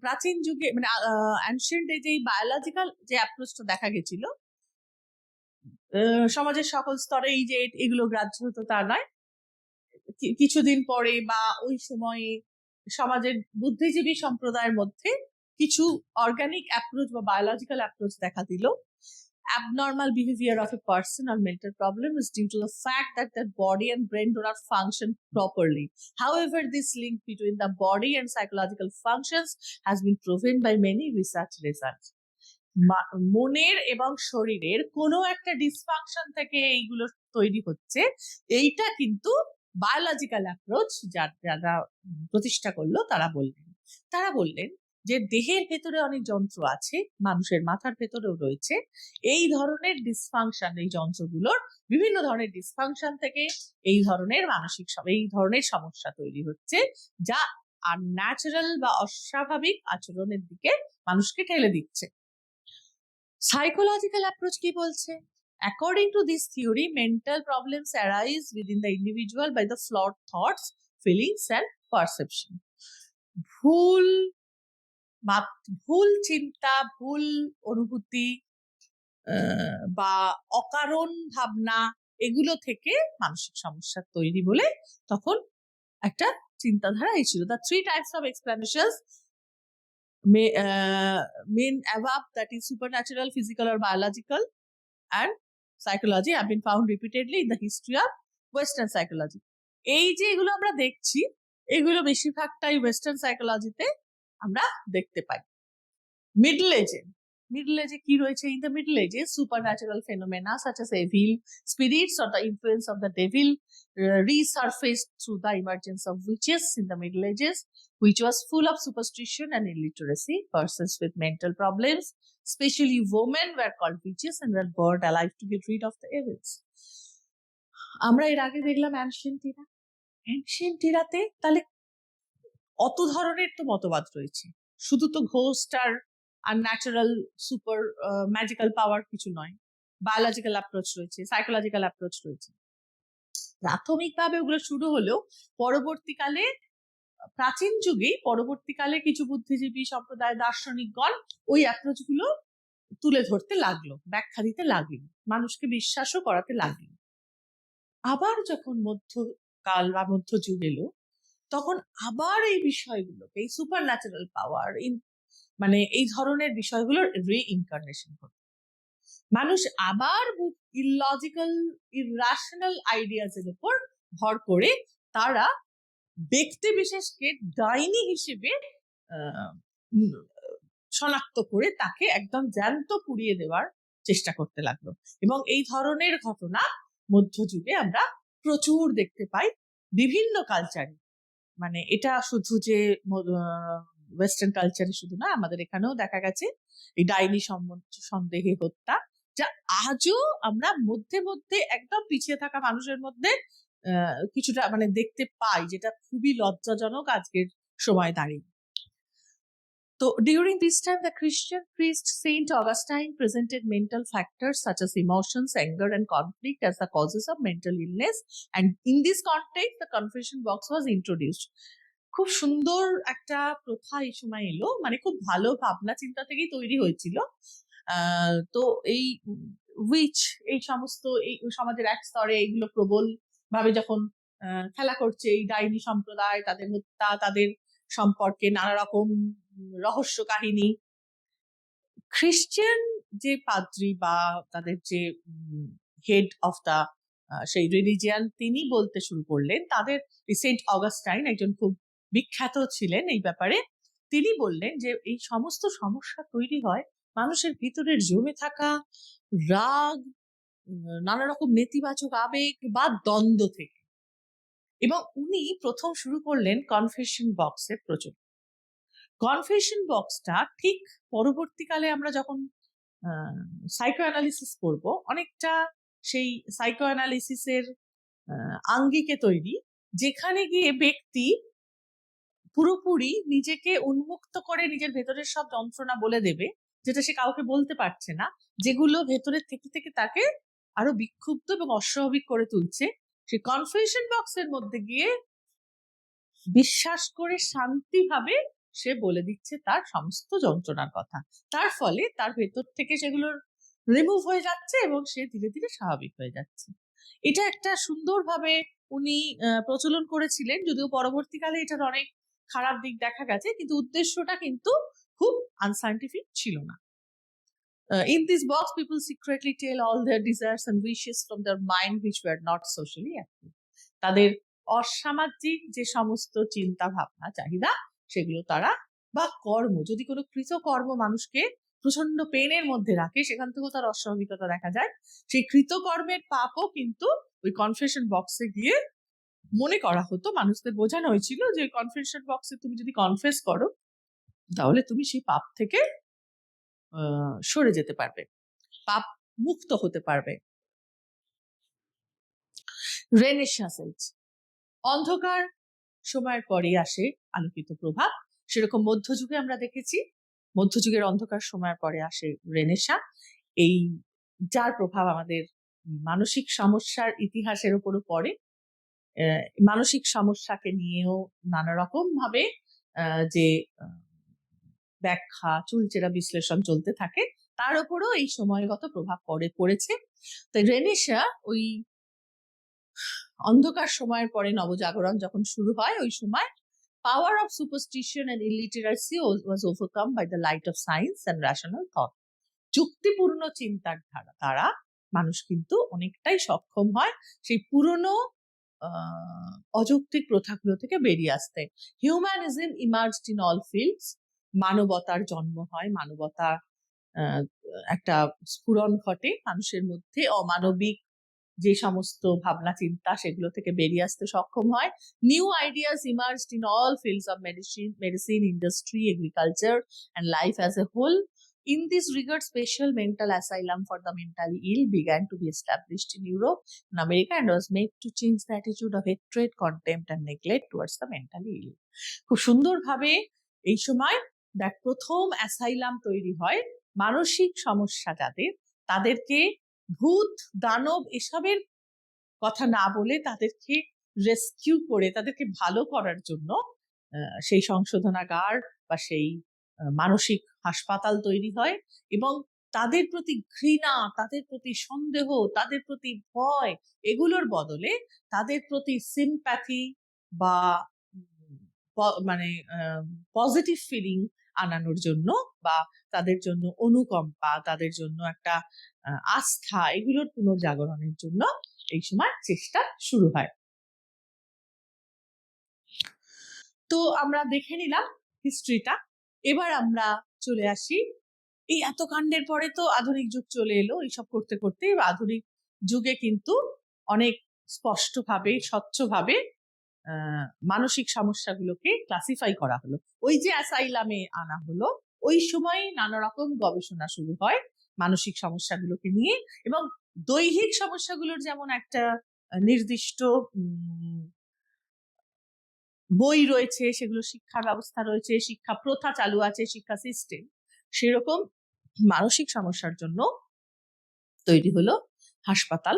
প্রাচীন যুগে, মানে অ্যানশিয়েন্ট এজে বায়োলজিক্যাল যে অ্যাপ্রোচটা দেখা গেছিল, সমাজের সকল স্তরে এই যে এগুলো গ্রাহ্য হতো তা নয়। কিছুদিন পরে বা ওই সময়ে সমাজের বুদ্ধিজীবী সম্প্রদায়ের মধ্যে কিছু অর্গানিক অ্যাপ্রোচ বা বায়োলজিক্যাল অ্যাপ্রোচ দেখা দিল। Abnormal behavior of a person or mental problem is due to the fact that their body and brain do not function properly. However, this link between the body and psychological functions has been proven by many research. মনের এবং শরীরের কোনো একটা dysfunction থেকে এইগুলো তৈরি হচ্ছে, এইটা কিন্তু বায়োলজিক্যাল অ্যাপ্রোচ যারা প্রতিষ্ঠা করলো তারা বললেন যে দেহের ভেতরে অনেক যন্ত্র আছে, মানুষের মাথার ভেতরেও রয়েছে, এই ধরনের ডিসফাংশন, এই যন্ত্রগুলোর বিভিন্ন ধরনের ডিসফাংশন থেকে এই ধরনের এই ধরনের সমস্যা তৈরি হচ্ছে, যা আনন্যাচারাল বা অস্বাভাবিক আচরণের দিকে মানুষকে ঠেলে দিচ্ছে। সাইকোলজিক্যাল অ্যাপ্রোচ কি বলছে? According to this theory, mental problems arise within the individual by the flawed thoughts, feelings and perception. ভুল চিন্তা, ভুল অনুভূতি বা অকারণ ভাবনা, এগুলো থেকে মানসিক সমস্যা তৈরি বলে তখন একটা চিন্তাধারা এসেছিল। The 3 types of explanations main above, that is supernatural, physical or biological, and psychology have been found repeatedly in the history of Western psychology. এই যে এগুলো আমরা দেখছি, এগুলো বেশিরভাগটাই ওয়েস্টার্ন সাইকোলজিতে আমরা দেখতে পাই। মিডল এজে কি রয়েছে? ইন দ্য মিডল এজে supernatural phenomena such as evil spirits or the influence of the devil resurfaced through the emergence of witches in the Middle Ages, which was full of superstition and illiteracy. Persons with mental problems, especially women, were called witches and were burned alive to get rid of the evils. আমরা এর আগে দেখলাম ancient ইরাতে তাহলে অত ধরনের তো মতবাদ রয়েছে, শুধু তো ঘোস্ট আর আনন্যাচারাল সুপার ম্যাজিক্যাল পাওয়ার কিছু নয়, বায়োলজিক্যাল অ্যাপ্রোচ রয়েছে, সাইকোলজিক্যাল অ্যাপ্রোচ রয়েছে। প্রাথমিকভাবে ওগুলো শুরু হলেও প্রাচীন যুগেই পরবর্তীকালে কিছু বুদ্ধিজীবী সম্প্রদায়, দার্শনিকগণ ওই অ্যাপ্রোচ গুলো তুলে ধরতে লাগলো, ব্যাখ্যা দিতে লাগলো, মানুষকে বিশ্বাসও করাতে লাগলো। আবার যখন মধ্যকাল বা মধ্যযুগ এলো, তখন আবার এই বিষয়গুলোকে, এই সুপার ন্যাচারাল পাওয়ার, মানে এই ধরনের বিষয়গুলোর রিইনকার্নেশন হলো। মানুষ আবার ইললজিক্যাল, ইররাশনাল আইডিয়াস এর উপর ভর করে তারা ব্যক্তি বিশেষকে ডাইনি হিসেবে শনাক্ত করে তাকে একদম জ্যান্ত পুড়িয়ে দেওয়ার চেষ্টা করতে লাগলো। এবং এই ধরনের ঘটনা মধ্যযুগে আমরা প্রচুর দেখতে পাই বিভিন্ন কালচারে। মানে এটা শুধু যে ওয়েস্টার্ন কালচারে শুধু না, আমাদের এখানেও দেখা গেছে এই ডাইনি সন্দেহে হত্যা, যা আজও আমরা মধ্যে মধ্যে একদম পিছিয়ে থাকা মানুষের মধ্যে কিছুটা মানে দেখতে পাই, যেটা খুবই লজ্জাজনক আজকের সময় দাঁড়িয়ে। তো during this time, the Christian priest Saint Augustine presented mental factors such as emotions, anger and conflict as the causes of mental illness, and in this context the confession box was introduced. খুব সুন্দর একটা প্রথা এই সময় এলো, মানে খুব ভালো ভাবনা চিন্তা থেকেই তৈরি হয়েছিল। তো এই উইচ, এই সমস্ত এই সমাজের এক স্তরে এইগুলো প্রবল ভাবে যখন খেলা করছে, এই ডাইনি সম্প্রদায়, তাদের হত্যা, তাদের সম্পর্কে নানা রকম রহস্য কাহিনী, খ্রিস্টান যে পাদ্রী বা তাদের যে হেড অফ দা সেই রিলিজিয়ান, তিনি বলতে শুরু করলেন, তাদের সেন্ট অগাস্টাইন একজন খুব বিখ্যাত ছিলেন এই ব্যাপারে। তিনি বললেন যে এই সমস্ত সমস্যা তৈরি হয় মানুষের ভিতরের জমে থাকা রাগ, নানা রকম নেতিবাচক আবেগ বা দ্বন্দ্ব থেকে। এবং উনি প্রথম শুরু করলেন কনফেশন বক্সের প্রচলন। কনফেশন বক্সটা ঠিক পরবর্তীকালে আমরা যখন সাইকো অ্যানালিসিস করব, অনেকটা সেই সাইকো অ্যানালিসিসের আঙ্গিকে তৈরি, যেখানে গিয়ে ব্যক্তি পুরোপুরি নিজেকে উন্মুক্ত করে নিজের ভেতরের সব যন্ত্রণা বলে দেবে, যেটা সে কাউকে বলতে পারছে না, যেগুলো ভেতরের থেকে থেকে তাকে আরো বিক্ষুব্ধ এবং অস্বাভাবিক করে তুলছে। সেই কনফেশন বক্সের মধ্যে গিয়ে বিশ্বাস করে শান্তিভাবে সে বলে দিচ্ছে তার সমস্ত যন্ত্রণার কথা। তার ফলে তার ভেতর থেকে সেগুলোর রিমুভ হয়ে যাচ্ছে এবং সে ধীরে ধীরে স্বাভাবিক হয়ে যাচ্ছে। এটা একটা সুন্দরভাবে উনি প্রচলন করেছিলেন, যদিও পরবর্তীকালে এটার অনেক খারাপ দিক দেখা গেছে, কিন্তু উদ্দেশ্যটা কিন্তু খুব আনসাইন্টিফিক ছিল না। In this box, people secretly tell all their desires and wishes from their mind which were not socially active. তাদের অসামাজিক যে সমস্ত চিন্তা ভাবনা চাহিদা, সেগুলো তারা, বা কর্ম, যদি কোনো কৃতকর্ম মানুষকে প্রচন্ড পেনের মধ্যে রাখে, সেখান থেকেও তার অস্বাভাবিকতা দেখা যায়। সেই কৃতকর্মের পাপও কিন্তু ওই কনফেশন বক্সে গিয়ে মনে করা হতো, মানুষদের বোঝানো হয়েছিল যে কনফেশন বক্সে তুমি যদি কনফেস করো তাহলে তুমি সেই পাপ থেকে সরে যেতে পারবে, পাপ মুক্ত হতে পারবে। রেনেসাঁস এজ, অন্ধকার সময়ের পরে আসে আলোকিত প্রভাব। সেরকম মধ্যযুগে আমরা দেখেছি, মধ্যযুগের অন্ধকার সময়ের পরে আসে রেনেসাঁ, এই যার প্রভাব আমাদের মানসিক সমস্যার ইতিহাসের উপরও পড়ে। মানসিক সমস্যাকে নিয়েও নানা রকম ভাবে যে ব্যাখ্যা, চুলচেরা বিশ্লেষণ চলতে থাকে, তার উপরও এই সময়গত প্রভাব পড়েছে। তাই রেনেসাঁ ওই অন্ধকার সময়ের পরে নবজাগরণ যখন শুরু হয়, ওই সময় power of superstition and illiteracy was overcome by the light of science and rational thought. যুক্তিপূর্ণ চিন্তার দ্বারা মানুষ কিন্তু অনেকটাই সক্ষম হয় সেই পুরনো অযৌক্তিক প্রথাগুলো থেকে বেরিয়ে আসতে। Humanism emerged in all fields, মানবতার জন্ম হয়, মানবতা একটা স্ফুরণ ঘটে মানুষের মধ্যে, অমানবিক যে সমস্ত ভাবনা চিন্তা সেগুলো থেকে বেরিয়ে আসতে সক্ষম হয়। New ideas emerged in all fields of medicine, industry, agriculture and life as a whole. In this regard, special mental asylum for the mentally ill began to be established in Europe and America and was made to change the attitude of hatred, contempt and neglect towards the mentally ill. খুব সুন্দরভাবে এই সময় দেখ প্রথম asylum তৈরি হয় মানসিক সমস্যা যাদের, তাদেরকে ভূত, দানব এসবের কথা না বলে তাদেরকে রেস্কিউ করে তাদেরকে ভালো করার জন্য সেই সংশোধনাগার বা সেই মানসিক হাসপাতাল তৈরি হয়, এবং তাদের প্রতি ঘৃণা, তাদের প্রতি সন্দেহ, তাদের প্রতি ভয়, এগুলোর বদলে তাদের প্রতি সিম্প্যাথি বা মানে পজিটিভ ফিলিং আনানোর জন্য বা তাদের জন্য অনুকম্পা, তাদের জন্য একটা আস্থা, এগুলোর পুনর্জাগরণের জন্য এই সময় চেষ্টা শুরু হয়। তো আমরা দেখে নিলাম হিস্ট্রিটা। এবার আমরা চলে আসি, এই এত কাণ্ডের পরে তো আধুনিক যুগ চলে এলো। এইসব করতে করতে আধুনিক যুগে কিন্তু অনেক স্পষ্টভাবে, স্বচ্ছভাবে মানসিক সমস্যাগুলোকে ক্লাসিফাই করা হলো। ওই যে অ্যাসাইলামে আনা হলো, ওই সময় নানা রকম গবেষণা শুরু হয় মানসিক সমস্যাগুলোকে নিয়ে, এবং দৈহিক সমস্যাগুলোর যেমন একটা নির্দিষ্ট বই রয়েছে, সেগুলো শিক্ষা ব্যবস্থা রয়েছে, শিক্ষা প্রথা চালু আছে, শিক্ষা সিস্টেম, সেরকম মানসিক সমস্যার জন্য তৈরি হলো হাসপাতাল,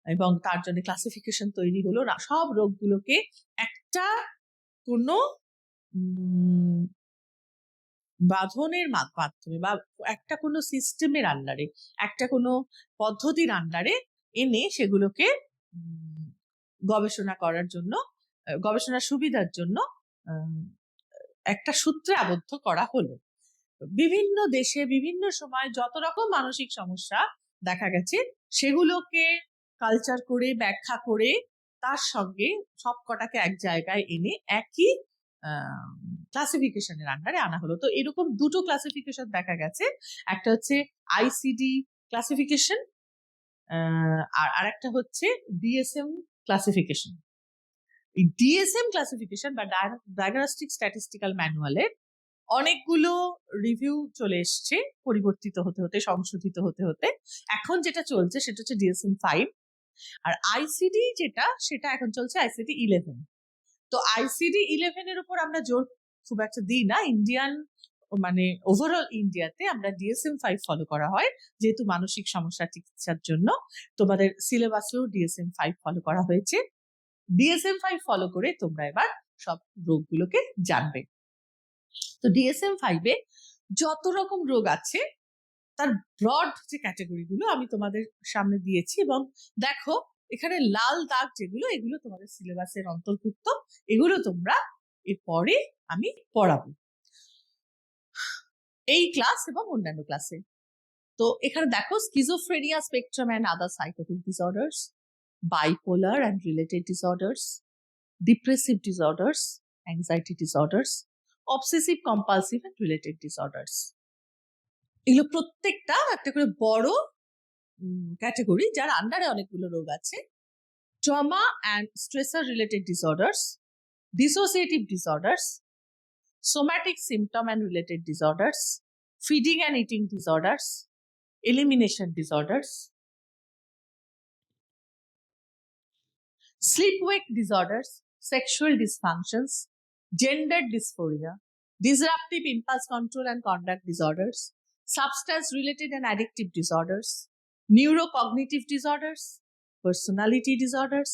এবং তার জন্য ক্লাসিফিকেশন তৈরি হলো। সব রোগগুলোকে একটা কোনো বাঁধনের মাধ্যমে বা একটা কোনো সিস্টেমের আন্ডারে, একটা কোনো পদ্ধতির আন্ডারে এনে সেগুলোকে গবেষণা করার জন্য, গবেষণার সুবিধার জন্য একটা সূত্রে আবদ্ধ করা হলো। বিভিন্ন দেশে বিভিন্ন সময় যত রকম মানসিক সমস্যা দেখা গেছে সেগুলোকে কালচার করে, ব্যাখ্যা করে, তার সঙ্গে সব কটাকে এক জায়গায় এনে একই ক্লাসিফিকেশনের আন্ডারে আনা হলো। তো এরকম দুটো ক্লাসিফিকেশন দেখা গেছে, একটা হচ্ছে আইসিডি ক্লাসিফিকেশন আর আরেকটা হচ্ছে ডিএসএম ক্লাসিফিকেশন। এই ডিএসএম ক্লাসিফিকেশন বা ডায়াগনস্টিক স্ট্যাটিস্টিক্যাল ম্যানুয়ালের অনেকগুলো রিভিউ চলে এসছে, পরিবর্তিত হতে হতে, সংশোধিত হতে হতে এখন যেটা চলছে সেটা হচ্ছে DSM-5, আর আইসিডি যেটা, সেটা এখন চলছে ICD-11। তো ICD-11 এর উপর আমরা জোর খুব একটা দিই না, ইন্ডিয়ান মানে ওভারঅল ইন্ডিয়াতে আমরা DSM-5 ফলো করা হয়, যেহেতু মানসিক সমস্যা চিকিৎসার জন্য তোমাদের সিলেবাসেও DSM-5 ফলো করা হয়েছে। DSM-5 ফলো করে তোমরা এবার সব রোগগুলোকে জানবে। তো DSM-5 এ যত রকম রোগ আছে তার ব্রড যে ক্যাটাগরিগুলো আমি তোমাদের সামনে দিয়েছি, এবং দেখো এখানে লাল দাগ যেগুলো, এগুলো তোমাদের সিলেবাসের অন্তর্ভুক্ত, এগুলো তোমরা এরপরে আমি পড়াবো এই ক্লাস এবং অন্যান্য ক্লাসে। তো এখানে দেখো schizophrenia spectrum and other psychotic disorders, bipolar and related disorders, depressive disorders, anxiety disorders, obsessive compulsive and related disorders. এগুলো প্রত্যেকটা একটা করে বড় ক্যাটাগরি, যার আন্ডারে অনেকগুলো রোগ আছে। Trauma and Strasser related disorders, dissociative disorders, somatic symptom and related disorders, feeding and eating disorders, elimination disorders, sleep-wake disorders, sexual dysfunctions, gender dysphoria, disruptive impulse control and conduct disorders, substance-related and addictive disorders, neurocognitive disorders, personality disorders,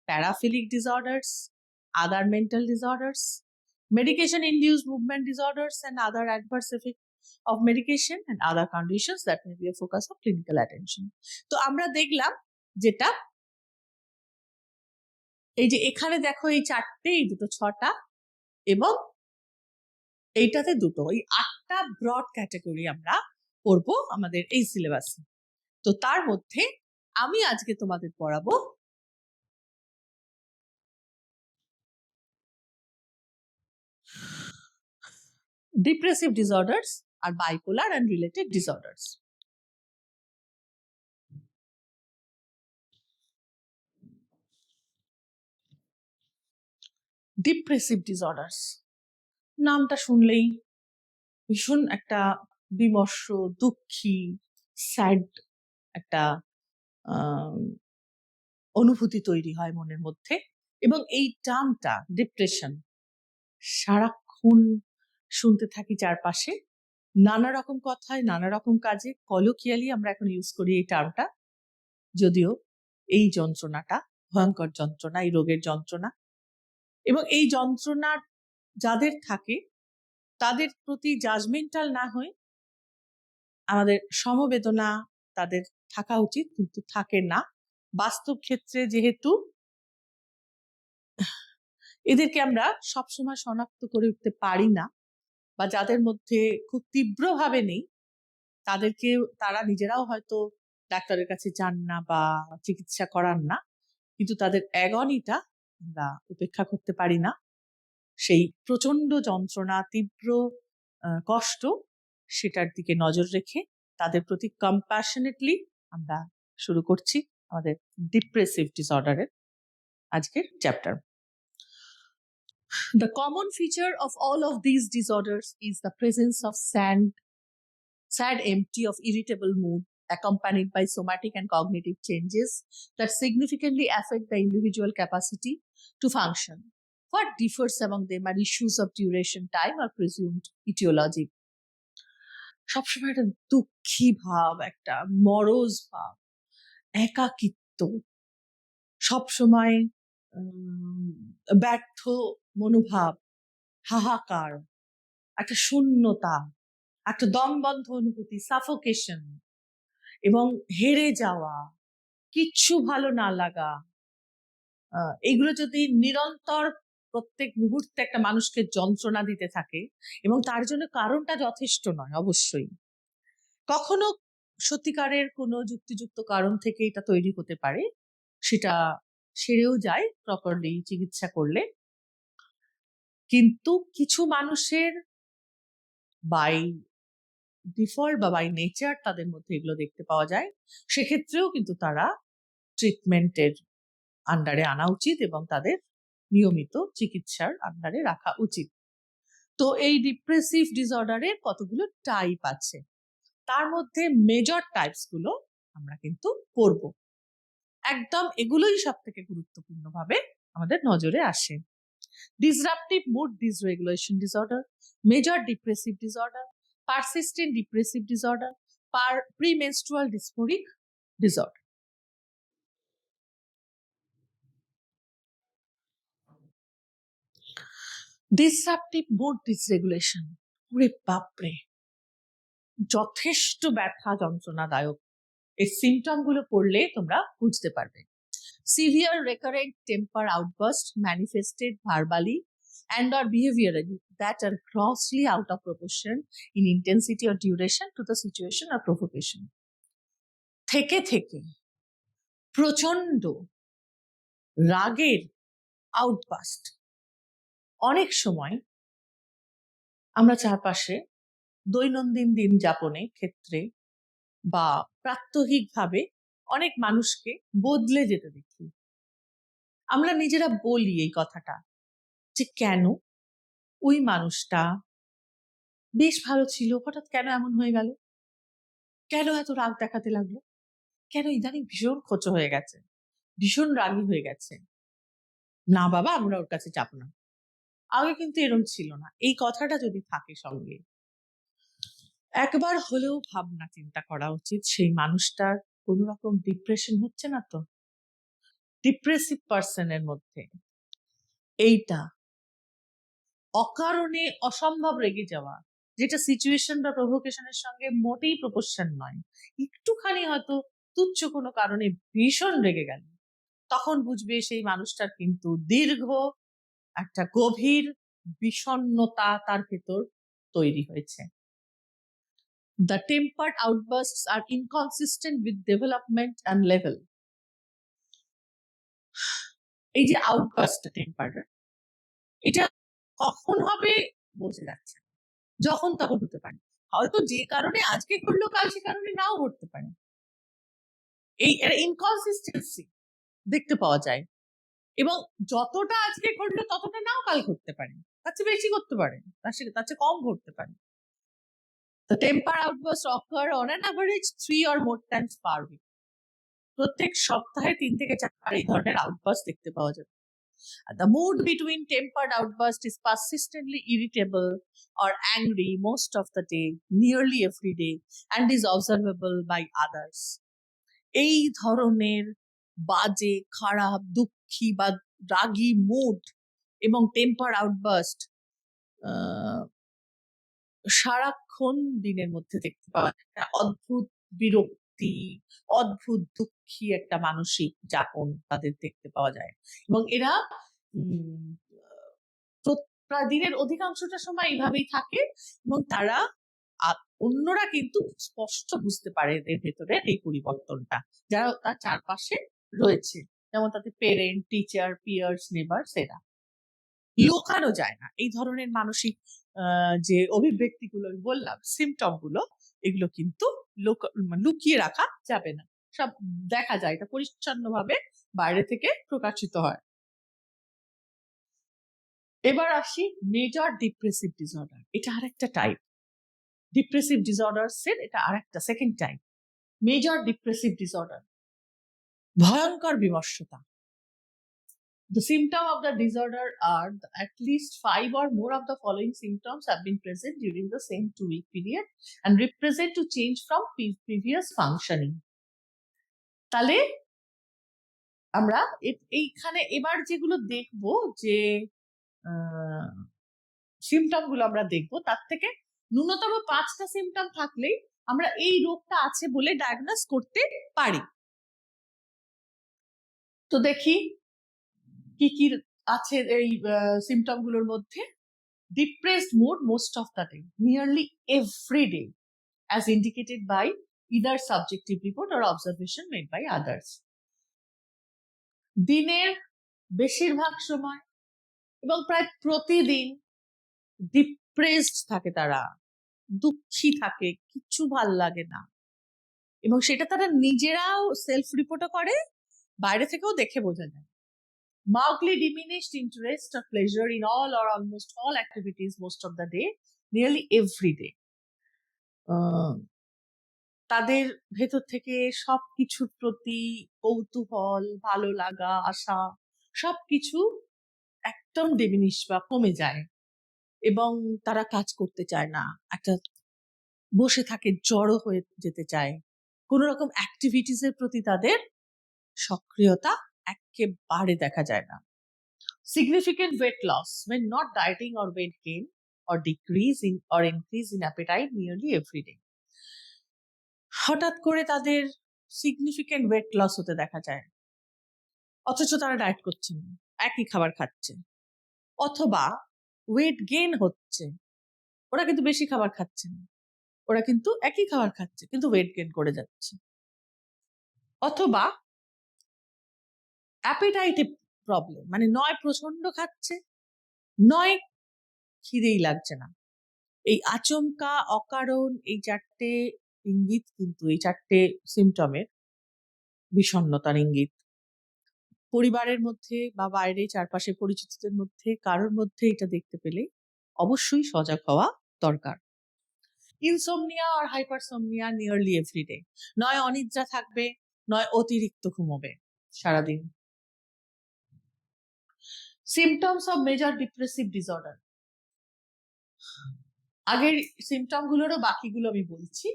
paraphilic disorders, other mental disorders, medication-induced movement disorders, and other adverse effects of medication and other conditions that may be a focus of clinical attention. তো আমরা দেখলাম যেটা এই যে এখানে দেখো এই চারটে, এই দুটো ছটা, এবং এইটাতে দুটো, এই 8টা ব্রড ক্যাটাগরি আমরা পড়বো আমাদের এই সিলেবাসে। তো তার মধ্যে আমি আজকে তোমাদের পড়াবো ডিপ্রেসিভ ডিসঅর্ডার্স আর bipolar and related disorders. Depressive disorders নামটা শুনলেই ভীষণ একটা বিমর্ষ, দুঃখী, স্যাড একটা অনুভূতি তৈরি হয় মনের মধ্যে। এবং এই টার্মটা ডিপ্রেশন সারাক্ষণ শুনতে থাকি চারপাশে, নানা রকম কথায়, নানা রকম কাজে, কলোকিয়ালি আমরা এখন ইউজ করি এই টার্মটা। যদিও এই যন্ত্রণাটা ভয়ঙ্কর যন্ত্রণা, এই রোগের যন্ত্রণা, এবং এই যন্ত্রণা যাদের থাকে তাদের প্রতি জাজমেন্টাল না হয়ে আমাদের সমবেদনা তাদের থাকা উচিত, কিন্তু থাকে না। বাস্তব ক্ষেত্রে যেহেতু এদেরকে আমরা সবসময় শনাক্ত করে উঠতে পারি না, বা যাদের মধ্যে খুব তীব্রভাবে নেই তাদেরকে তারা নিজেরাও হয়তো ডাক্তারের কাছে যান না বা চিকিৎসা করান না, কিন্তু তাদের অ্যাগনিটা আমরা উপেক্ষা করতে পারি না। সেই প্রচন্ড যন্ত্রণা, তীব্র কষ্ট, সেটার দিকে নজর রেখে তাদের প্রতি কম্প্যাশনেটলি আমরা শুরু করছি আমাদের ডিপ্রেসিভ ডিসঅর্ডারের আজকের chapter. The common feature of all of these disorders is the presence of sad empty of irritable mood accompanied by somatic and cognitive changes that significantly affect the individual capacity to function. What differs among them are issues of duration, time, or presumed etiology. সবসময় একটা দুঃখী ভাব, একটা মরজ ভাব, একাকিত্ব, সবসময় ব্যর্থ মনোভাব, হাহাকার, একটা শূন্যতা, একটা দমবন্ধ অনুভূতি, সাফোকেশন, এবং হেরে যাওয়া, কিচ্ছু ভালো না লাগা, এগুলো যদি নিরন্তর প্রত্যেক মুহূর্তে একটা মানুষকে যন্ত্রণা দিতে থাকে, এবং তার জন্য কারণটা যথেষ্ট নয় অবশ্যই, কখনো সত্যিকারের কোনো যুক্তিযুক্ত কারণ থেকে এটা তৈরি হতে পারে, সেটা সেরেও যায় প্রপারলি চিকিৎসা করলে। কিন্তু কিছু মানুষের বাই ডিফল্ট বা বাই নেচার তাদের মধ্যে এগুলো দেখতে পাওয়া যায়, সেক্ষেত্রেও কিন্তু তারা ট্রিটমেন্টের আন্ডারে আনা উচিত এবং তাদের নিয়মিত চিকিৎসার আন্ডারে রাখা উচিত। তো এই ডিপ্রেসিভ ডিসঅর্ডারের কতগুলো টাইপ আছে, তার মধ্যে মেজর টাইপস গুলো আমরা কিন্তু পড়ব। একদম এগুলোই সব থেকে গুরুত্বপূর্ণ ভাবে আমাদের নজরে আসে। Disruptive mood dysregulation disorder, major depressive disorder, persistent depressive disorder, premenstrual dysphoric disorder. Disruptive mood dysregulation, ওরে বাপরে, যথেষ্ট ব্যথা যন্ত্রণাদায়ক। এর সিমটম গুলো পড়লে তোমরা বুঝতে পারবে। Severe recurrent temper outburst manifested verbally and or behaviorally that are grossly out of proportion in intensity or duration to the situation or provocation. থেকে থেকে প্রচন্ড রাগের আউটবাস্ট অনেক সময় আমরা চারপাশে দৈনন্দিন দিন যাপনে ক্ষেত্রে বা প্রাত্যহিকভাবে অনেক মানুষকে বদলে যেতে দেখি। আমরা নিজেরা বলি এই কথাটা যে কেন, ওই মানুষটা বেশ ভালো ছিল, হঠাৎ কেন এমন হয়ে গেল? কেন এত রাগ দেখাতে লাগলো? কেন ইদানিং ভীষণ খোঁচো হয়ে গেছে, ভীষণ রাগী হয়ে গেছে? না বাবা, আমরা ওর কাছে যাবো না। আগে কিন্তু এরম ছিল না। এই কথাটা যদি থাকে সঙ্গে, একবার হলেও ভাবনা চিন্তা করা উচিত সেই মানুষটার কোন রকম ডিপ্রেশন হচ্ছে না তো? ডিপ্রেসিভ পার্সনের মধ্যে এইটা অকারণে অসম্ভব রেগে যাওয়া, যেটা সিচুয়েশন বা প্রভোকেশনের সঙ্গে মোটেই প্রপোর্শন নয়, একটুখানি হয়তো তুচ্ছ কোনো কারণে ভীষণ রেগে গেল, তখন বুঝবে সেই মানুষটার কিন্তু দীর্ঘ একটা গভীর বিষণ্ণতা তার ভেতর তৈরি হয়েছে। The tempered outbursts are inconsistent with development and level. এই যে আউটবার্স্ট টেম্পার, এটা কখন হবে বোঝা যাচ্ছে না। যখন তখন হতে পারে, হয়তো যে কারণে আজকে ঘটলো কাল সে কারণে নাও ঘটতে পারে। এই ইনকনসিস্টেন্সি দেখতে পাওয়া যায়, এবং যতটা আজকে ঘটলো ততটা নাও কাল ঘটতে পারে, তার চেয়ে বেশি করতে পারে, তার চেয়ে কম ঘটতে পারে। The temper outbursts occur on an average 3 or more times per week. প্রত্যেক সপ্তাহে 3 থেকে 4 বার এই ধরনের আউটবার্স্ট দেখতে পাওয়া যাবে। The mood between tempered outburst is persistently irritable or angry most of the day, nearly every day, and is observable by others. এই ধরনের বাজে, খারাপ, দুঃখী বা রাগী মুড এবং টেম্পার আউটবার্স্ট সারাক্ষণ দিনের মধ্যে দেখতে পাওয়া যায়। একটা অদ্ভুত বিরক্তি, অদ্ভুত দুঃখী একটা মানসিক যাপন তাদের দেখতে পাওয়া যায়, এবং এরা প্রায় দিনের অধিকাংশটা সময় এইভাবেই থাকে, এবং তারা অন্যরা কিন্তু স্পষ্ট বুঝতে পারে এদের ভেতরে এই পরিবর্তনটা, যারা তার চারপাশে রয়েছে, যেমন তাদের পেরেন্ট, টিচার, পিয়ার্স, নেবার্স, এরা লুকানো যায় না। এই ধরনের মানসিক যে অভিব্যক্তিগুলো বললাম, সিমটম গুলো, এগুলো কিন্তু লুকিয়ে রাখা যাবে না, সব দেখা যায়, এটা পরিচ্ছন্নভাবে বাইরে থেকে প্রকাশিত হয়। এবার আসি মেজর ডিপ্রেসিভ ডিসঅর্ডার। এটা আরেকটা টাইপ। ডিপ্রেসিভ ডিসঅর্ডারস এর এটা আরেকটা second type, major depressive disorder. ভয়ঙ্কর বিমর্ষতা। The symptom of the disorder are at least 5 or more of the following symptoms have been present during the same 2-week period and represent to change from previous functioning. তাহলে আমরা এইখানে এবার যেগুলো দেখব, যে symptom গুলো আমরা দেখব, তার থেকে ন্যূনতম 5টা সিমটম থাকলেই আমরা এই রোগটা আছে বলে ডায়াগনোস করতে পারি। তো দেখি কি কি আছে এই সিমটম গুলোর মধ্যে। Depressed mood most of the day, nearly every day, as indicated by either subjective report or observation made by others. দিনের বেশিরভাগ সময় এবং প্রায় প্রতিদিন ডিপ্রেসড থাকে তারা, দুঃখী থাকে, কিছু ভাল লাগে না, এবং সেটা তারা নিজেরাও সেলফ রিপোর্টও করে, বাইরে থেকেও দেখে বোঝা যায়। Mildly diminished interest or pleasure in all or almost all activities most of the day, nearly every day. তাদের ভেতর থেকে সবকিছুর প্রতি কৌতূহল, ভালো লাগা, আশা সবকিছু একদম ডিমিনিশ বা কমে যায়, এবং তারা কাজ করতে চায় না, একটা বসে থাকে, জড়ো হয়ে যেতে চায়, কোন রকম অ্যাক্টিভিটিস এর প্রতি তাদের সক্রিয়তা একেবারে দেখা যায় না। Significant weight loss when not dieting or weight gain or decrease in or increase in appetite nearly every day. হঠাৎ করে তাদের সিগনিফিকেন্ট ওয়েট লস হতে দেখা যায়, অথচ তারা ডায়েট করছে না, একই খাবার খাচ্ছে, অথবা ওয়েট গেইন হচ্ছে, ওরা কিন্তু বেশি খাবার খাচ্ছে না, ওরা কিন্তু একই খাবার খাচ্ছে কিন্তু ওয়েট গেইন করে যাচ্ছে, অথবা অ্যাপেটাইটে প্রবলেম, মানে নয় প্রচন্ড খাচ্ছে, নয় খিদেই লাগছে না। এই আচমকা, অকারণ, এই 4টে ইঙ্গিত কিন্তু, এই 4টে সিমটমের বিষণ্ণতার ইঙ্গিত। পরিবারের মধ্যে বা বাইরে চারপাশে পরিচিতদের মধ্যে কারোর মধ্যে এটা দেখতে পেলে অবশ্যই সজাগ হওয়া দরকার। ইনসোমনিয়া আর হাইপারসোমনিয়া নিয়ারলি এভরিডে, নয় অনিদ্রা থাকবে, নয় অতিরিক্ত ঘুমোবে সারাদিন। Symptoms of major depressive disorder, আগের সিমটম গুলোরও বাকিগুলো আমি বলছি।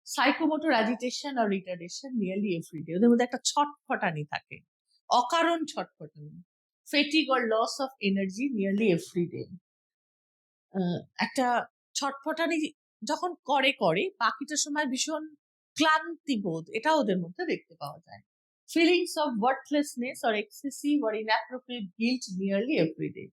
সাইকোমোটর অ্যাজিটেশন আর রিটার্ডেশন নিয়ারলি এভরিডে, ওদের মধ্যে একটা ছটফটানি থাকে, অকারণ ছটফটানি। Fatigue or loss of energy nearly everyday, একটা ছটফটানি যখন করে বাকিটা সময় ভীষণ ক্লান্তি বোধ, এটা ওদের মধ্যে দেখতে পাওয়া যায়। Feelings of worthlessness or excessive or inappropriate guilt nearly everyday,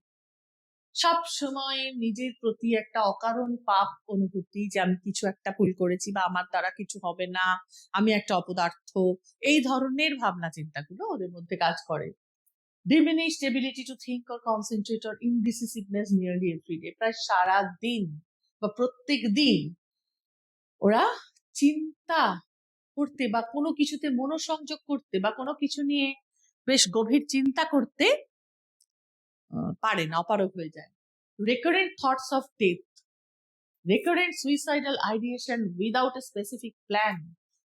সব সময় নিজের প্রতি একটা অকারণ পাপ অনুভূতি যে আমি কিছু একটা ভুল করেছি বা আমার দ্বারা কিছু হবে না, আমি একটা অপদার্থ, এই ধরনের ভাবনা চিন্তাগুলো ওদের মধ্যে কাজ করে। Diminished ability to think or concentrate or indecisiveness nearly every day, প্রায় সারা দিন বা প্রত্যেক দিন ওরা চিন্তা করতে বা কোনো কিছুতে মনোসংযোগ করতে বা কোনো কিছু নিয়ে বেশ গভীর চিন্তা করতে পারে না, অপারগ হয়ে যায়। Recurrent thoughts of death, recurrent suicidal ideation without a specific plan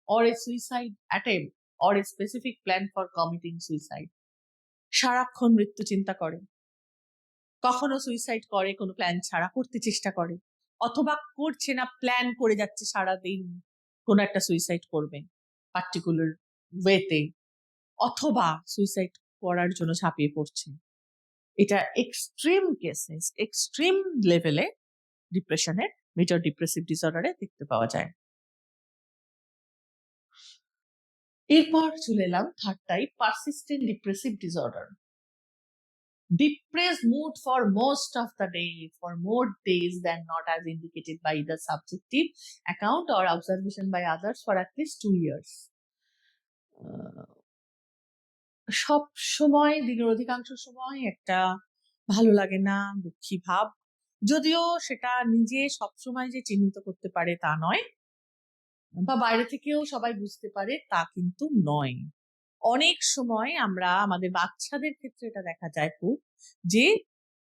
or a suicide attempt or a specific plan for committing suicide, সারাক্ষণ মৃত্যু চিন্তা করে, কখনো সুইসাইড করে কোনো প্ল্যান ছাড়া, করতে চেষ্টা করে, অথবা করছে না, প্ল্যান করে যাচ্ছে সারাদিন কোনো একটা সুইসাইড করবে পার্টিকুলার ওয়েতে, অথবা সুইসাইড করার জন্য ঝাঁপিয়ে পড়ছে। এটা এক্সট্রিম কেসেস, এক্সট্রিম লেভেলে ডিপ্রেশনের, মেজর ডিপ্রেসিভ ডিসঅর্ডারে দেখতে পাওয়া যায়। এরপর চলে এলাম third type, persistent depressive disorder. Depressed mood for most of the day, for more days than not, as indicated by the subjective account or observation by others for at least 2 years. সব সময়, দিনের অধিকাংশ সময় একটা ভালো লাগে না, দুঃখী ভাব, যদিও সেটা নিজে সবসময় যে চিহ্নিত করতে পারে তা নয়, বা বাইরে থেকেও সবাই বুঝতে পারে তা কিন্তু নয়। অনেক সময় আমরা আমাদের বাচ্চাদের ক্ষেত্রে এটা দেখা যায় খুব, যে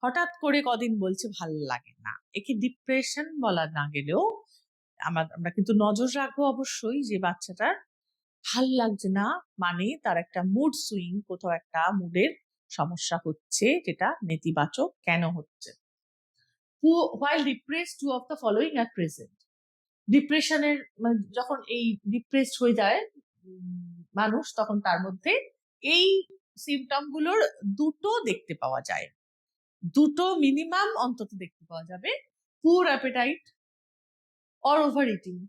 হঠাৎ করে কদিন বলছে ভাল লাগে না, একে ডিপ্রেশন বলা না গেলেও আমরা কিন্তু নজর রাখবো অবশ্যই যে বাচ্চাটার ভাল লাগছে না, মানে তার একটা মুড সুইং, কোথাও একটা মুডের সমস্যা হচ্ছে, যেটা নেতিবাচক কেন হচ্ছে। while depressed, two of the following are present. ডিপ্রেশনের যখন এই ডিপ্রেসড হয়ে যায় মানুষ, তখন তার মধ্যে এই সিমটম গুলোর দুটো দেখতে পাওয়া যায়, দুটো মিনিমাম অন্তত দেখতে পাওয়া যাবে। পুর appetite or overeating,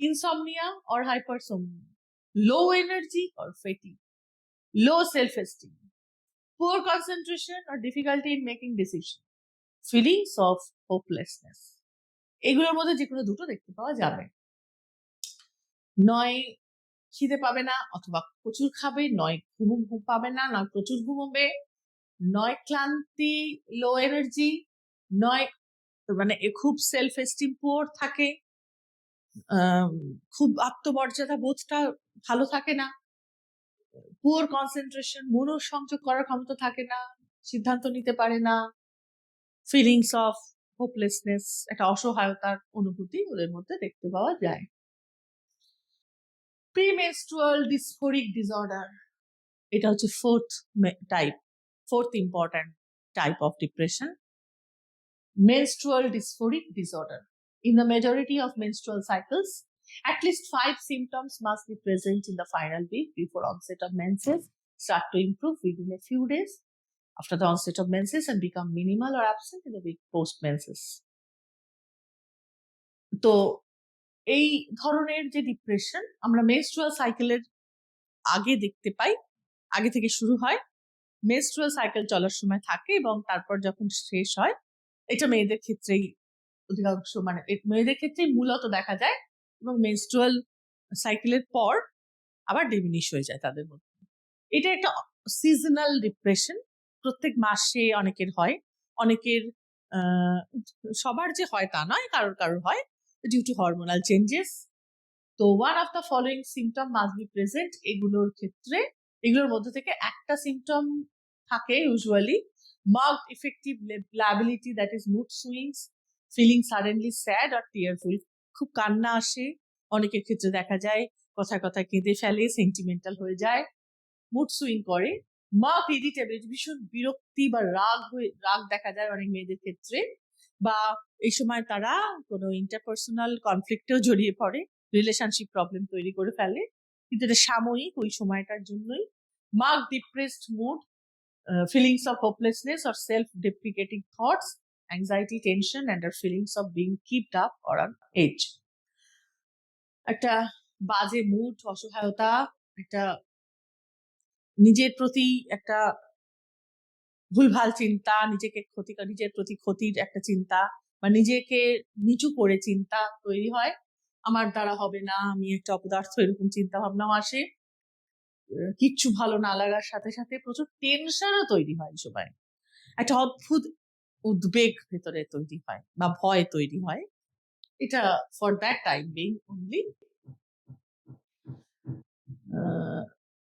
insomnia or hypersomnia, low energy or fatigue, low self-esteem, poor concentration or difficulty in making decisions, feelings of hopelessness, এগুলোর মধ্যে যে কোনো দুটো দেখতে পাওয়া যাবে। নয় খিদে পাবে না অথবা প্রচুর খাবে, নয় ঘুম পাবে না, নয় প্রচুর ঘুমোবে, নয় ক্লান্তি, লো এনার্জি, নয় মানে খুব সেলফ এস্টিম পুয়ার থাকে, খুব আত্মমর্যাদা বোধটা ভালো থাকে না, পুয়ার কনসেন্ট্রেশন, মনোসংযোগ করার ক্ষমতা থাকে না, সিদ্ধান্ত নিতে পারে না, ফিলিংস অফ হোপলেসনেস, একটা অসহায়তার অনুভূতি ওদের মধ্যে দেখতে পাওয়া যায়। প্রিমেনস্ট্রুয়াল ডিসফোরিক ডিসঅর্ডার, এটা হচ্ছে fourth important type of depression, menstrual dysphoric disorder. In the majority of menstrual cycles, at least 5 symptoms must be present in the final week before onset of menses, start to improve within a few days after the onset of menses, and become minimal or absent in the week post menses. তো এই ধরনের যে depression আমরা menstrual সাইকেলের আগে দেখতে পাই, আগে থেকে শুরু হয়, মেনস্ট্রুয়াল সাইকেল চলার সময় থাকে এবং তারপর যখন শেষ হয়, এটা মেয়েদের ক্ষেত্রেই অধিকাংশ, মানে মেয়েদের ক্ষেত্রেই মূলত দেখা যায়, এবং মেনস্ট্রুয়াল সাইকেলের পর আবার ডিমিনিশ হয়ে যায় তাদের মধ্যে। এটা একটা সিজনাল ডিপ্রেশন, প্রত্যেক মাসে অনেকের হয়, অনেকের সবার যে হয় তা নয়, কারোর কারোর হয় ডিউ টু হরমোনাল চেঞ্জেস। তো one of the following symptom must be present, এগুলোর ক্ষেত্রে এগুলোর মধ্যে থেকে একটা সিমটম থাকে usually, marked affective lability, that is mood swings, feeling suddenly sad or tearful, খুব কান্না আসে, অনেকের ক্ষেত্রে দেখা যায় কথায় কথায় কেঁদে ফেলে, সেন্টিমেন্টাল হয়ে যায়, মুড সুইং করে, মার্ক ইরিটেবিলিটি, ভীষণ বিরক্তি বা রাগ দেখা যায় অনেক মেয়েদের ক্ষেত্রে, বা এই সময় তারা কোনো ইন্টারপার্সোনাল কনফ্লিক্টেও জড়িয়ে পড়ে, রিলেশনশিপ প্রবলেম তৈরি করে ফেলে, কিন্তু এটা সাময়িক, ওই সময়টার জন্যই। Mark depressed mood, feelings of hopelessness or self-deprecating thoughts, anxiety, tension, and our feelings of being kept up or on edge. একটা বাজে মুড, অসহায়তা, একটা নিজের প্রতি একটা ভুলভাল চিন্তা, নিজের প্রতি ক্ষতির একটা চিন্তা, বা নিজেকে নিচু করে চিন্তা তৈরি হয়, আমার দ্বারা হবে না, আমি একটা অপদার্থ, এরকম চিন্তা ভাবনাও আসে। কিচ্ছু ভালো না লাগার সাথে সাথে প্রচুর টেনশনও তৈরি হয় এই সময়, একটা অদ্ভুত উদ্বেগ ভেতরে তৈরি হয় বা ভয় তৈরি হয়। এটা for that time being only.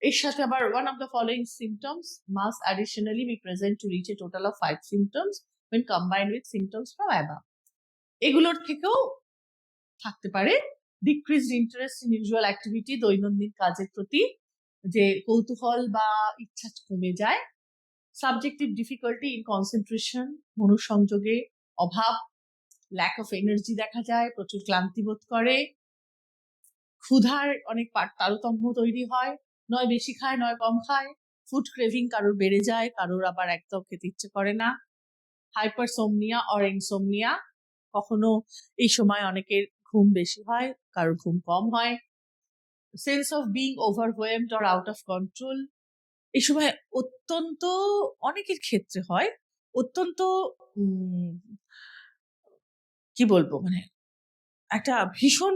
এর সাথে আবার one of the following symptoms must additionally be present to reach a total of 5 symptoms when combined with symptoms from above. এগুলোর থেকেও থাকতে পারে decreased interest in usual activity, দৈনন্দিন কাজের প্রতি যে কৌতূহল বা ইচ্ছা কমে যায়, subjective difficulty in concentration, মনোসংযোগে অভাব, lack of energy দেখা যায়, প্রচুর ক্লান্তি বোধ করে, ক্ষুধার অনেক তারতম্য তৈরি হয়, নয় বেশি খায় নয় কম খায়, ফুড ক্রেভিং কারোর বেড়ে যায়, কারোর আবার একদম খেতে ইচ্ছে করে না, হাইপারসোমনিয়া অর ইনসোমনিয়া, কখনো এই সময় অনেকের ঘুম বেশি হয়, কারোর ঘুম কম হয়, sense of being overwhelmed or out of control, এই সময় অত্যন্ত, অনেকের ক্ষেত্রে হয় অত্যন্ত কি বলবো, মানে একটা ভীষণ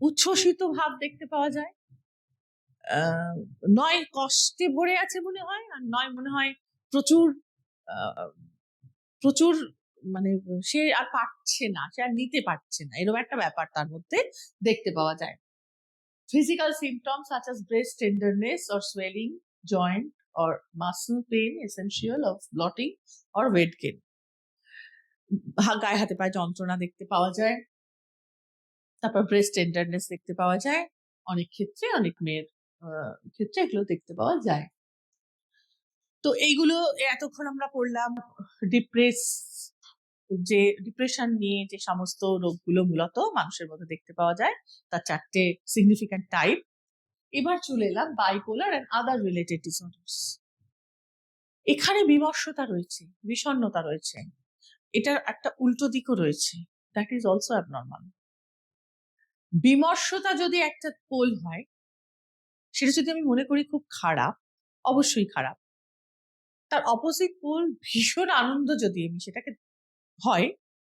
উচ্ছ্বসিত ভাব দেখতে পাওয়া যায়, নয় কষ্টে ভরে আছে মনে হয়, আর নয় মনে হয় প্রচুর প্রচুর, মানে সে আর পারছে না, সে আর নিতে পারছে না, এরকম একটা ব্যাপার তার মধ্যে দেখতে পাওয়া যায়। Physical symptoms such as breast tenderness or swelling, joint or muscle pain essential of bloating or weight gain, গায়ে হাতে পায়ে যন্ত্রণা দেখতে পাওয়া যায়, তারপর ব্রেস্ট টেন্ডারনেস দেখতে পাওয়া যায়, অনেক ক্ষেত্রে অনেক মেয়ের ক্ষেত্রে এগুলো দেখতে পাওয়া যায়। তো এইগুলো এতক্ষণ আমরা পড়লাম যে ডিপ্রেশন নিয়ে যে সমস্ত রোগগুলো মূলত মানুষের মধ্যে দেখতে পাওয়া যায়, তার 4টে সিগনিফিক্যান্ট টাইপ। এবার চলে এলাম bipolar and other related disorders. এখানে বিমর্ষতা রয়েছে, বিষণ্ণতা রয়েছে, এটার একটা উল্টো দিকও রয়েছে, দ্যাট ইজ অলসো অ্যাবনর্মাল। বিমর্ষতা যদি একটা পোল হয়, সেটা যদি আমি মনে করি খুব খারাপ, অবশ্যই খারাপ। তার অপোজিট পোল ভীষণ আনন্দ যদি আমি সেটাকে হয়,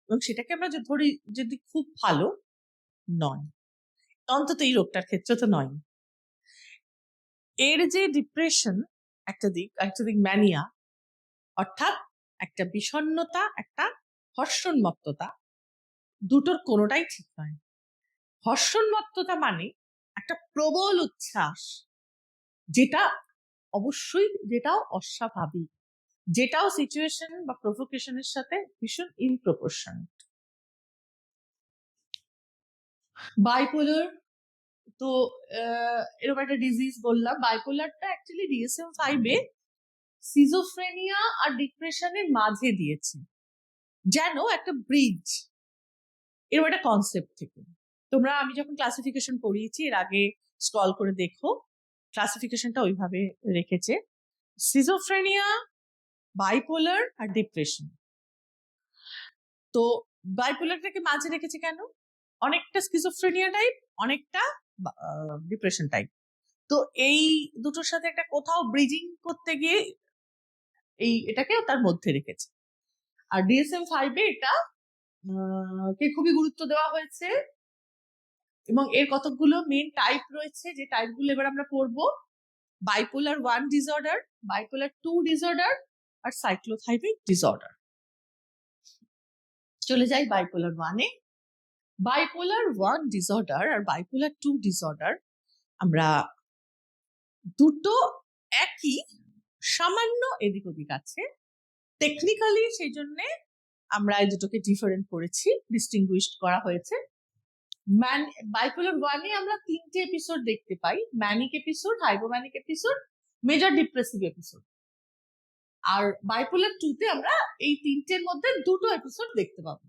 এবং সেটাকে আমরা ধরি যদি খুব ভালো, নয়, অন্তত এই রোগটার ক্ষেত্রে তো নয়। এর যে ডিপ্রেশন একটা দিক, একটা দিক ম্যানিয়া, অর্থাৎ একটা বিষণ্ণতা, একটা হর্ষোন্মত্ততা, দুটোর কোনোটাই ঠিক নয়। হর্ষোন্মত্ততা মানে একটা প্রবল উচ্ছ্বাস, যেটা অবশ্যই, যেটাও অস্বাভাবিক, যেটাও সিচুয়েশন বা প্রভোকেশনের সাথে ভীষণ ইনপ্রপোর্শনেট। বাইপোলার তো এরকম একটা ডিজিজ বললাম। বাইপোলারটা অ্যাকচুয়ালি DSM-5 সিজোফ্রেনিয়া আর ডিপ্রেশনের মাঝে দিয়েছে, যেন একটা ব্রিজ, এরকম একটা কনসেপ্ট থেকে। তোমরা, আমি যখন ক্লাসিফিকেশন পড়িয়েছি এর আগে স্ক্রল করে দেখো, ক্লাসিফিকেশনটা ওইভাবে রেখেছে, সিজোফ্রেনিয়া, বাইপোলার আর ডিপ্রেশন। তো বাইপোলারটাকে মাঝে রেখেছে কেন? অনেকটা স্কিজোফ্রেনিয়া টাইপ, অনেকটা ডিপ্রেশন টাইপ। তো এই দুটোর সাথে একটা কোথাও ব্রিজিং করতে গিয়ে এটাকেও তার মধ্যে রেখেছে। আর DSM-5 এটা কে খুবই গুরুত্ব দেওয়া হয়েছে, এবং এর কতগুলো মেন টাইপ রয়েছে, যে টাইপগুলো এবার আমরা পড়বো: বাইপোলার 1 ডিসঅর্ডার, বাইপোলার 2 ডিসঅর্ডার, আর সাইক্লোথাইমিক ডিসঅর্ডার। চলে যাই বাইপোলার 1-এ। বাইপোলার 1 ডিসঅর্ডার আর বাইপোলার 2 ডিসঅর্ডার আমরা দুটো একই, সামান্য এদিক ওদিক আছে, টেকনিক্যালি সেই জন্য আমরা এই দুটোকে ডিফারেন্ট করেছি, ডিস্টিংগুইশড করা হয়েছে। বাইপোলার 1-এ আমরা 3টে এপিসোড দেখতে পাই, manic episode, hypomanic episode, major depressive episode. আর বাইপোলার 2-তে আমরা এই 3টের মধ্যে 2টো এপিসোড দেখতে পাবো।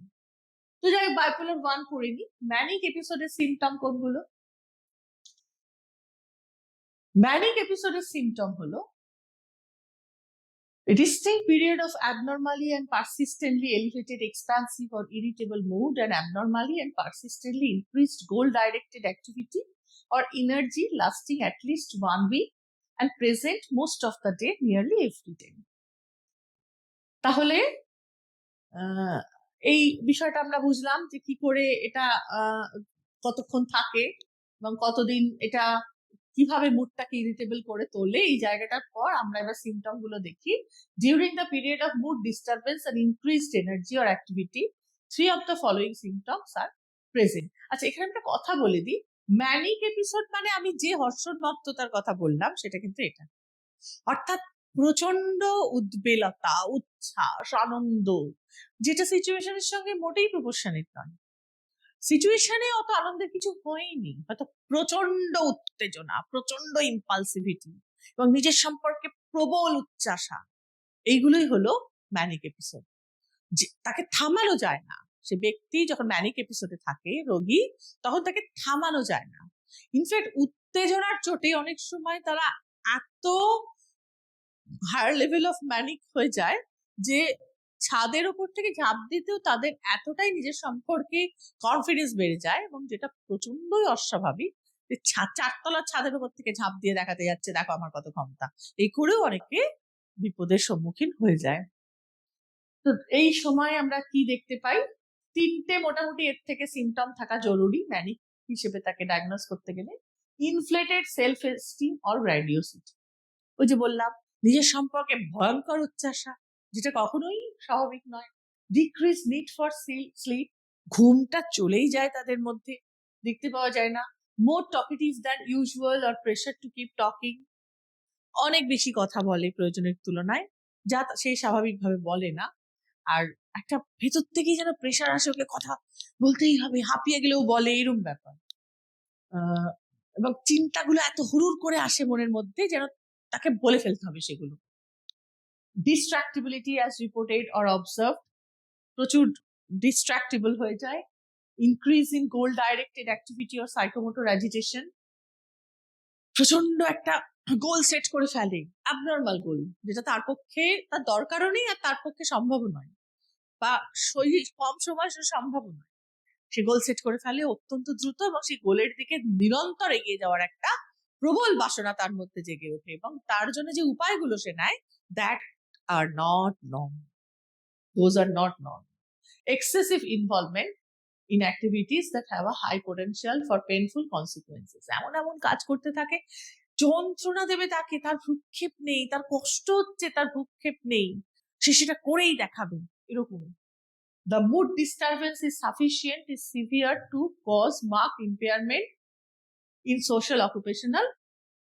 তো যাই হোক, বাইপোলার 1 পড়ে নি। ম্যানিক এপিসোডের সিমটম কোনগুলো? ম্যানিক এপিসোডের সিমটম হলো a distinct period of abnormally and persistently elevated expansive or irritable mood and abnormally and persistently increased goal-directed activity or energy lasting at least 1 week and present most of the day, nearly every day. তাহলে এই বিষয়টা আমরা বুঝলাম যে কি করে এটা কতক্ষণ থাকে এবং কতদিন এটা কিভাবে মুডটাকে ইরিটেবল করে তোলে। এই জায়গাটার পর আমরা এবার সিমটম গুলো দেখি। During the period of mood disturbance and increased energy or activity 3 of the following symptoms are present. আচ্ছা, এখানে একটা কথা বলে দিই, ম্যানিক এপিসোড মানে আমি যে হর্ষোন্মত্ততার কথা বললাম সেটা কিন্তু এটা, অর্থাৎ প্রচন্ড উদ্বেলতা, উচ্ছ্বাস, আনন্দ, যেটা সিচুয়েশনের সঙ্গে মোটেই প্রপোর্শনেট নয়। সিচুয়েশনে অত আনন্দের কিছু হয়নি, হয়তো প্রচন্ড উত্তেজনা, প্রচন্ড ইম্পালসিভিটি এবং নিজের সম্পর্কে প্রবল উচ্চাসা, এইগুলোই হলো ম্যানিক এপিসোড। তাকে থামানো যায় না। সে ব্যক্তি যখন ম্যানিক এপিসোডে থাকে, রোগী, তখন তাকে থামানো যায় না। ইনফ্যাক্ট উত্তেজনার চোটে অনেক সময় তারা এত হায়ার লেভেল অফ ম্যানিক হয়ে যায় যে ছাদের উপর থেকে ঝাঁপ দিতেও তাদের এতটাই নিজের সম্পর্কে কনফিডেন্স বেড়ে যায়, এবং যেটা প্রচন্ডই অস্বাভাবিক, যে 4তলার ছাদের উপর থেকে ঝাঁপ দিয়ে দেখাতে যাচ্ছে দেখো আমার কত ক্ষমতা, এই করেও অনেকে বিপদের সম্মুখীন হয়ে যায়। তো এই সময় আমরা কি দেখতে পাই? 3টে মোটামুটি এর থেকে সিমটম থাকা জরুরি ম্যানিক হিসেবে তাকে ডায়াগনোজ করতে গেলে। ইনফ্লেটেড সেলফ এস্টিম অর গ্র্যান্ডিওসিটি, ওই যে বললাম নিজের সম্পর্কে ভয়ঙ্কর উচ্চাসা, যেটা কখনোই স্বাভাবিক নয়। ডিক্রিজ নিড ফর স্লিপ, ঘুমটা চলেই যায় তাদের মধ্যে, দেখতে পাওয়া যায় না। More talkative than usual or pressure to keep talking, অনেক বেশি কথা বলে প্রয়োজনের তুলনায়, যা সে স্বাভাবিকভাবে বলে না। আর একটা ভেতর থেকেই যেন প্রেশার আসে, ওকে কথা বলতেই হবে, হাঁপিয়ে গেলেও বলে, এরকম ব্যাপার। এবং চিন্তাগুলো এত হুড়ুর করে আসে মনের মধ্যে যেন তাকে বলে ফেলতে হবে সেগুলো। ডিস্ট্রাক্টিবিলিটি অ্যাজ রিপোর্টেড অর অবজার্ভ, প্রচুর ডিস্ট্রাক্টেবল হয়ে যায়। Increase in goal directed activity or psychomotor agitation, প্রচন্ড একটা গোল সেট করে ফেলে, অ্যাবনর্মাল গোল, যেটা তার পক্ষে তার দরকারও নেই আর তার পক্ষে সম্ভব নয়, বা কম সময় সম্ভব নয়। সে গোল সেট করে ফেলে অত্যন্ত দ্রুত, এবং সেই গোলের দিকে নিরন্তর এগিয়ে যাওয়ার একটা প্রবল বাসনা তার মধ্যে জেগে ওঠে, এবং তার জন্য যে উপায়গুলো সে নেয়, that are not normal, those are not normal. Excessive involvement in activities that have a high potential for painful consequences, এমন এমন কাজ করতে থাকে যন্ত্রণা দেবে তাকে, তার ভ্রুক্ষেপ নেই, তার কষ্ট হচ্ছে, তার ভ্রুক্ষেপ নেই, সে সেটা করেই দেখাবে, এরকম। The mood disturbance is sufficient, is severe to cause marked impairment in social occupational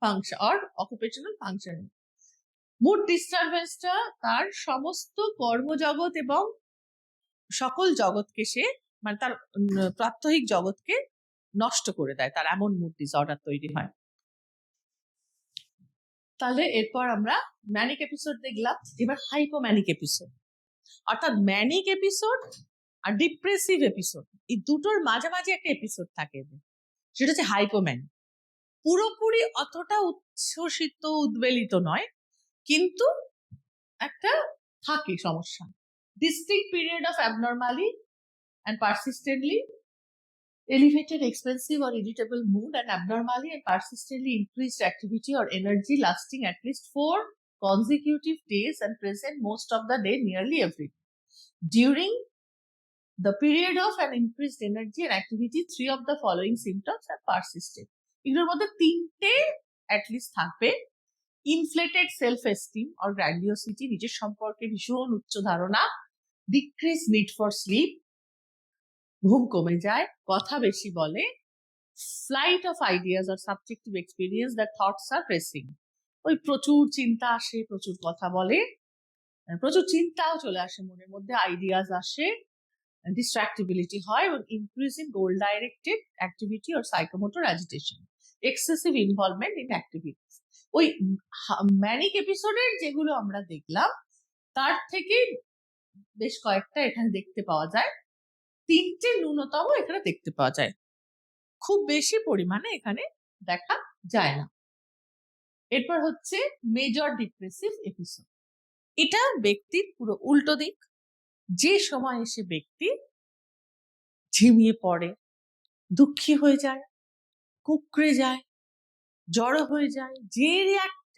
function or occupational functioning. Mood disturbance-টা তার সমস্ত কর্মজগৎ এবং সকল জগৎকে সে, মানে তার প্রাত্যহিক জগৎকে নষ্ট করে দেয়, তার এমন মুড ডিসঅর্ডার তৈরি হয়। তাহলে এরপর আমরা ম্যানিক এপিসোড দেখলাম, এবার হাইপোম্যানিক এপিসোড, অর্থাৎ ম্যানিক এপিসোড আর ডিপ্রেসিভ এপিসোড, এই দুটোর মাঝামাঝি একটা এপিসোড থাকে, সেটা হচ্ছে হাইপোম্যানিক। পুরোপুরি অতটা উচ্ছ্বসিত উদ্বেলিত নয়, কিন্তু একটা থাকে সমস্যা। Distinct period of abnormally and persistently elevated expensive or irritable mood and abnormally and persistently increased activity or energy lasting at least 4 consecutive days and present most of the day, nearly every day. During the period of an increased energy and activity, 3 of the following symptoms are persisted. এগুলোর মধ্যে 3টে at least থাকবে। Inflated self esteem or গ্র্যান্ডিওসিটি, নিজের সম্পর্কে ভীষণ উচ্চ ধারণা। Decrease need for slip, ঘুম কমে যায়, কথা বেশি বলে। ফ্লাইট অফ আইডিয়াস আর subjective experience, the thoughts are pressing, ওই প্রচুর চিন্তা আসে, প্রচুর কথা বলে। প্রচুর চিন্তাও চলে আসে মনের মধ্যে, আইডিয়াস আসে, distractibility হয়, এবং increasing goal directed activity or psychomotor agitation, excessive involvement in activities. ওই ম্যানিক এপিসোডের যেগুলো আমরা দেখলাম তার থেকে বেশ কয়েকটা এখানে দেখতে পাওয়া যায়, 3টে ন্যূনতম এখানে দেখতে পাওয়া যায়, খুব বেশি পরিমাণে এখানে দেখা যায় না। এরপর হচ্ছে মেজর ডিপ্রেসিভ এপিসোড। এটা ব্যক্তির পুরো উল্টো দিক, যে সময় এসে ব্যক্তি ঝিমিয়ে পড়ে, দুঃখী হয়ে যায়, কুকড়ে যায়, জড়ো হয়ে যায়, যে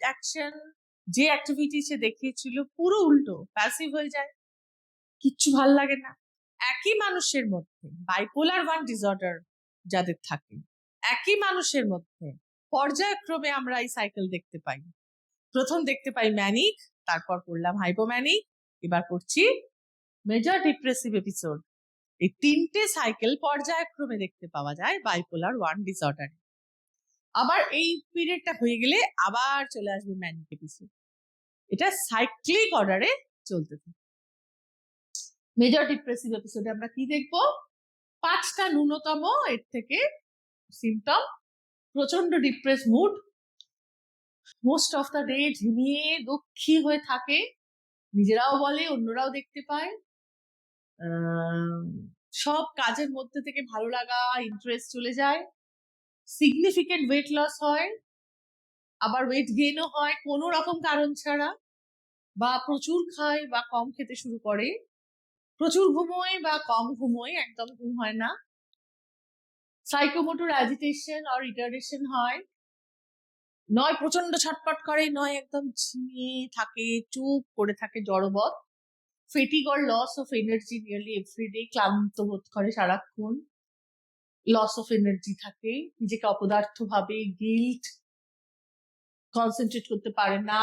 অ্যাকশন যে অ্যাক্টিভিটি সে দেখিয়েছিল পুরো উল্টো, প্যাসিভ হয়ে যায়, কিচ্ছু ভাল লাগে না। একই মানুষের মধ্যে বাইপোলার 1 ডিসঅর্ডার যাদের থাকে, একই মানুষের মধ্যে পর্যায়ক্রমে আমরা এই সাইকেল দেখতে পাই। প্রথম দেখতে পাই ম্যানিক, তারপর পড়লাম হাইপোম্যানিক, এবার পড়ছি মেজর ডিপ্রেসিভ এপিসোড। এই 3টে সাইকেল পর্যায়ক্রমে দেখতে পাওয়া যায় বাইপোলার 1 ডিসঅর্ডারে। আবার এই পিরিয়ডটা হয়ে গেলে আবার চলে আসবে ম্যানিক এপিসোড। এটা সাইক্লিক অর্ডারে চলতে থাকে। মেজর ডিপ্রেসিভ এপিসোডে আমরা কি দেখবো? 5টা ন্যূনতম এর থেকে সিমটম। প্রচন্ড depress mood, most of the day ঝিমিয়ে দুঃখী হয়ে থাকে, নিজেরাও বলে, অন্যরাও দেখতে পায়। সব কাজের মধ্যে থেকে ভালো লাগা, ইন্টারেস্ট চলে যায়, সিগনিফিকেন্ট ওয়েট লস হয়, আবার ওয়েট গেইনও হয় কোনো রকম কারণ ছাড়া, বা প্রচুর খায় বা কম খেতে শুরু করে, প্রচুর ঘুমোয় বা কম ঘুমোয়, একদম ঘুম হয় না, সাইকোমোটর অ্যাজিটেশন আর রিটার্ডেশন হয়, নয় প্রচন্ড ছটপট করে, নয় একদম ঝিমিয়ে থাকে, চুপ করে থাকে, জড়বৎ, fatigue or loss of energy nearly everyday, ক্লান্ত বোধ করে সারাক্ষণ, লস অফ এনার্জি থাকে, নিজেকে অপদার্থ ভাবে, গিল্ট, কনসেন্ট্রেট করতে পারে না,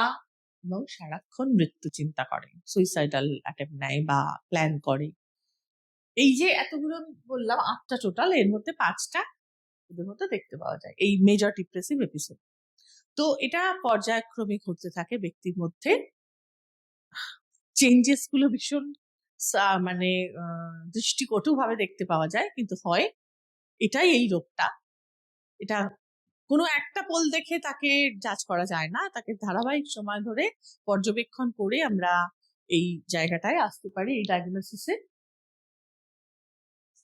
এবং সারাক্ষণ মৃত্যু চিন্তা করে, সুইসাইডাল অ্যাটেম্প নেয় বা প্ল্যান করে। এই যে এতগুলো বললাম, 8টা টোটাল, এর মধ্যে 5টা ওদের মধ্যে দেখতে পাওয়া যায় এই মেজর ডিপ্রেসিভ এপিসোড। তো এটা পর্যায়ক্রমে ঘটতে থাকে ব্যক্তির মধ্যে, চেঞ্জেস গুলো ভীষণ মানে দৃষ্টিকটু ভাবে দেখতে পাওয়া যায়, কিন্তু হয় এটাই এই রোগটা। এটা কোনো একটা পোল দেখে তাকে জাজ করা যায় না, তাকে ধারাবাহিক সময় ধরে পর্যবেক্ষণ করে আমরা এই জায়গাটায় আসতে পারি, এই ডায়াগনোসিসে।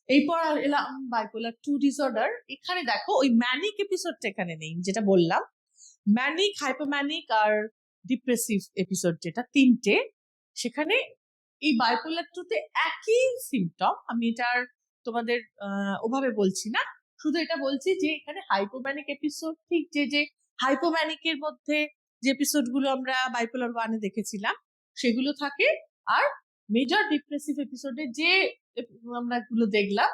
এরপর এলাম বাইপোলার 2 ডিসঅর্ডার। এখানে দেখো ওই ম্যানিক এপিসোডটা এখানে নেই, যেটা বললাম ম্যানিক, হাইপোম্যানিক আর ডিপ্রেসিভ এপিসোড যেটা 3টে, সেখানে এই বাইপোলার 2তে একই সিমটম। আমি এটার তোমাদের ওভাবে বলছি না, শুধু এটা বলছি যে এখানে হাইপোম্যানিক এপিসোড ঠিক যে হাইপোম্যানিকের মধ্যে যে এপিসোড গুলো আমরা বাইপোলার 1-এ দেখেছিলাম সেগুলো থাকে, আর মেজর ডিপ্রেসিভ এপিসোডে যে আমরা গুলো দেখলাম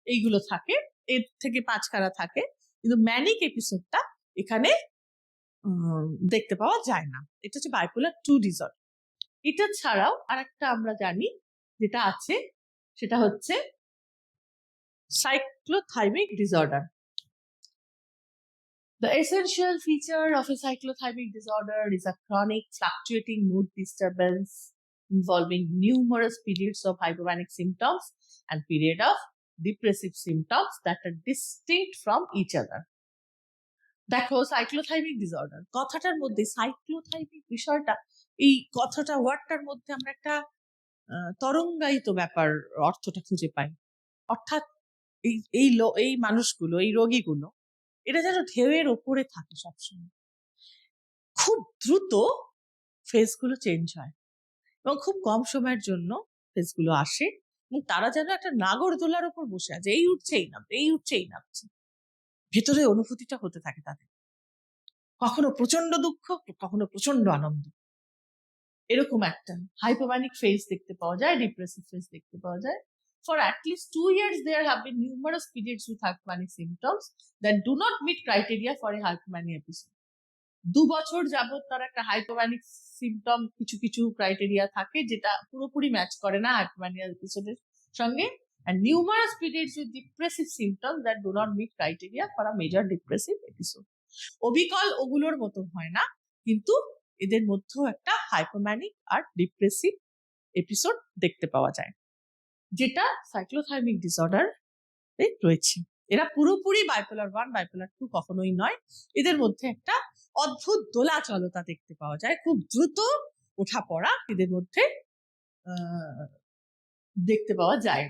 এইগুলো থাকে, এর থেকে 5 কারা থাকে, কিন্তু ম্যানিক এপিসোডটা এখানে দেখতে পাওয়া যায় না। এটা হচ্ছে বাইপোলার 2 ডিসঅর্ডার। এটা ছাড়াও আরেকটা আমরা জানি যেটা আছে, সেটা হচ্ছে cyclothymic disorder. The essential feature of a cyclothymic disorder is a chronic fluctuating mood disturbance involving numerous periods of hypomanic symptoms and period of depressive symptoms that are distinct from each other. দেখো সাইক্লোথাইমিক disorder কথাটার মধ্যে, সাইক্লোথাইমিক বিষয়টা, এই কথাটা ওয়ার্ডটার মধ্যে আমরা একটা তরঙ্গায়িত ব্যাপার অর্থটা খুঁজে পাই। অর্থাৎ এই মানুষগুলো, এই রোগীগুলো, এটা যেন ঢেউয়ের ওপরে থাকে সবসময়, খুব দ্রুত ফেজগুলো চেঞ্জ হয় এবং খুব কম সময়ের জন্য ফেজগুলো আসে, এবং তারা যেন একটা নাগরদোলার উপর বসে আছে, এই উঠছে এই নামছে, এই উঠছে এই নামছে, ভেতরে অনুভূতিটা হতে থাকে তাদের, কখনো প্রচন্ড দুঃখ, কখনো প্রচন্ড আনন্দ, এরকম একটা হাইপোম্যানিক ফেজ দেখতে পাওয়া যায়, ডিপ্রেসিভ ফেজ দেখতে পাওয়া যায়। For at least 2 years, there have been numerous periods with hypomanic symptoms that do not meet criteria for a hypomania episode. 2 বছর যাবত তার একটা হাইপোম্যানিক সিমটম কিছু কিছু ক্রাইটেরিয়া থাকে যেটা পুরোপুরি ম্যাচ করে না হাইপোম্যানিয়া এপিসোডের সঙ্গে, and numerous periods with depressive symptoms that do not meet criteria for a major depressive episode. অবিকল ওগুলোর মতো হয় না, কিন্তু এদের মধ্যেও একটা হাইপোম্যানিক আর ডিপ্রেসিভ এপিসোড দেখতে পাওয়া যায়, যেটা সাইক্লোথাইমিক ডিসঅর্ডার রয়েছে। এরা পুরোপুরি বাইপোলার 1 বাইপোলার 2 কখনোই নয়। এদের মধ্যে একটা অদ্ভুত দোলাচলতা দেখতে পাওয়া যায়, খুব দ্রুত ওঠা পড়া এদের মধ্যে দেখতে পাওয়া যায়।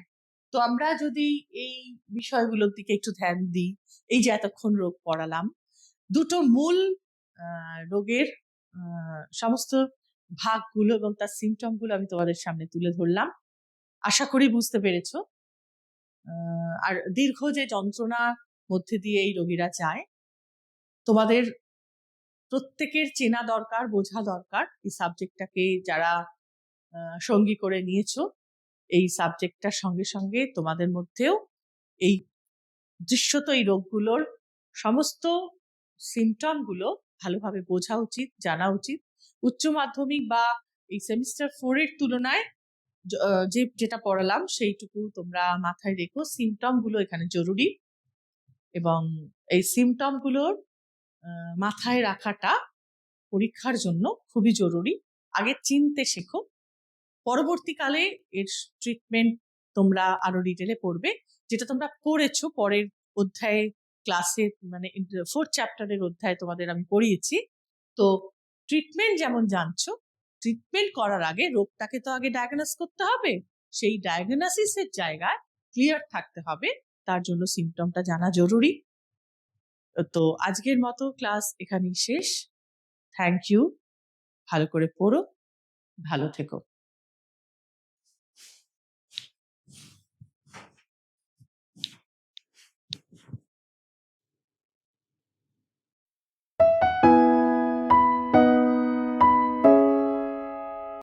তো আমরা যদি এই বিষয়গুলোর দিকে একটু ধ্যান দিই, এই যে এতক্ষণ রোগ পড়ালাম, দুটো মূল রোগের সমস্ত ভাগগুলো এবং তার সিমটমগুলো আমি তোমাদের সামনে তুলে ধরলাম। আশা করি বুঝতে পেরেছো। আর দীর্ঘ যে যন্ত্রণার মধ্যে দিয়ে এই রোগীরা যায়, তোমাদের প্রত্যেকের চেনা দরকার, বোঝা দরকার এই সাবজেক্টটাকে। যারা সঙ্গী করে নিয়েছো এই সাবজেক্টটার সঙ্গে সঙ্গে তোমাদের মধ্যেও এই দৃশ্যত এই রোগগুলোর সমস্ত সিমটমগুলো ভালোভাবে বোঝা উচিত, জানা উচিত। উচ্চ মাধ্যমিক বা এই সেমিস্টার 4 এর তুলনায় যেটা পড়ালাম সেইটুকু তোমরা মাথায় রেখো। সিমটমগুলো এখানে জরুরি এবং এই সিমটমগুলোর মাথায় রাখাটা পরীক্ষার জন্য খুবই জরুরি। আগে চিনতে শেখো, পরবর্তীকালে এর ট্রিটমেন্ট তোমরা আরো ডিটেলে পড়বে, যেটা তোমরা পড়েছো পরের অধ্যায়ে ক্লাসে, মানে 4th চ্যাপ্টারের অধ্যায়ে তোমাদের আমি পড়িয়েছি। তো ট্রিটমেন্ট যেমন জানছো, ট্রিটমেন্ট করার আগে রোগটাকে তো আগে ডায়াগনোস করতে হবে, সেই ডায়াগনোসিসের জায়গায় ক্লিয়ার থাকতে হবে, তার জন্য সিমটমটা জানা জরুরি। তো আজকের মতো ক্লাস এখানেই শেষ। Thank you. ভালো করে পড়ো, ভালো থেকো।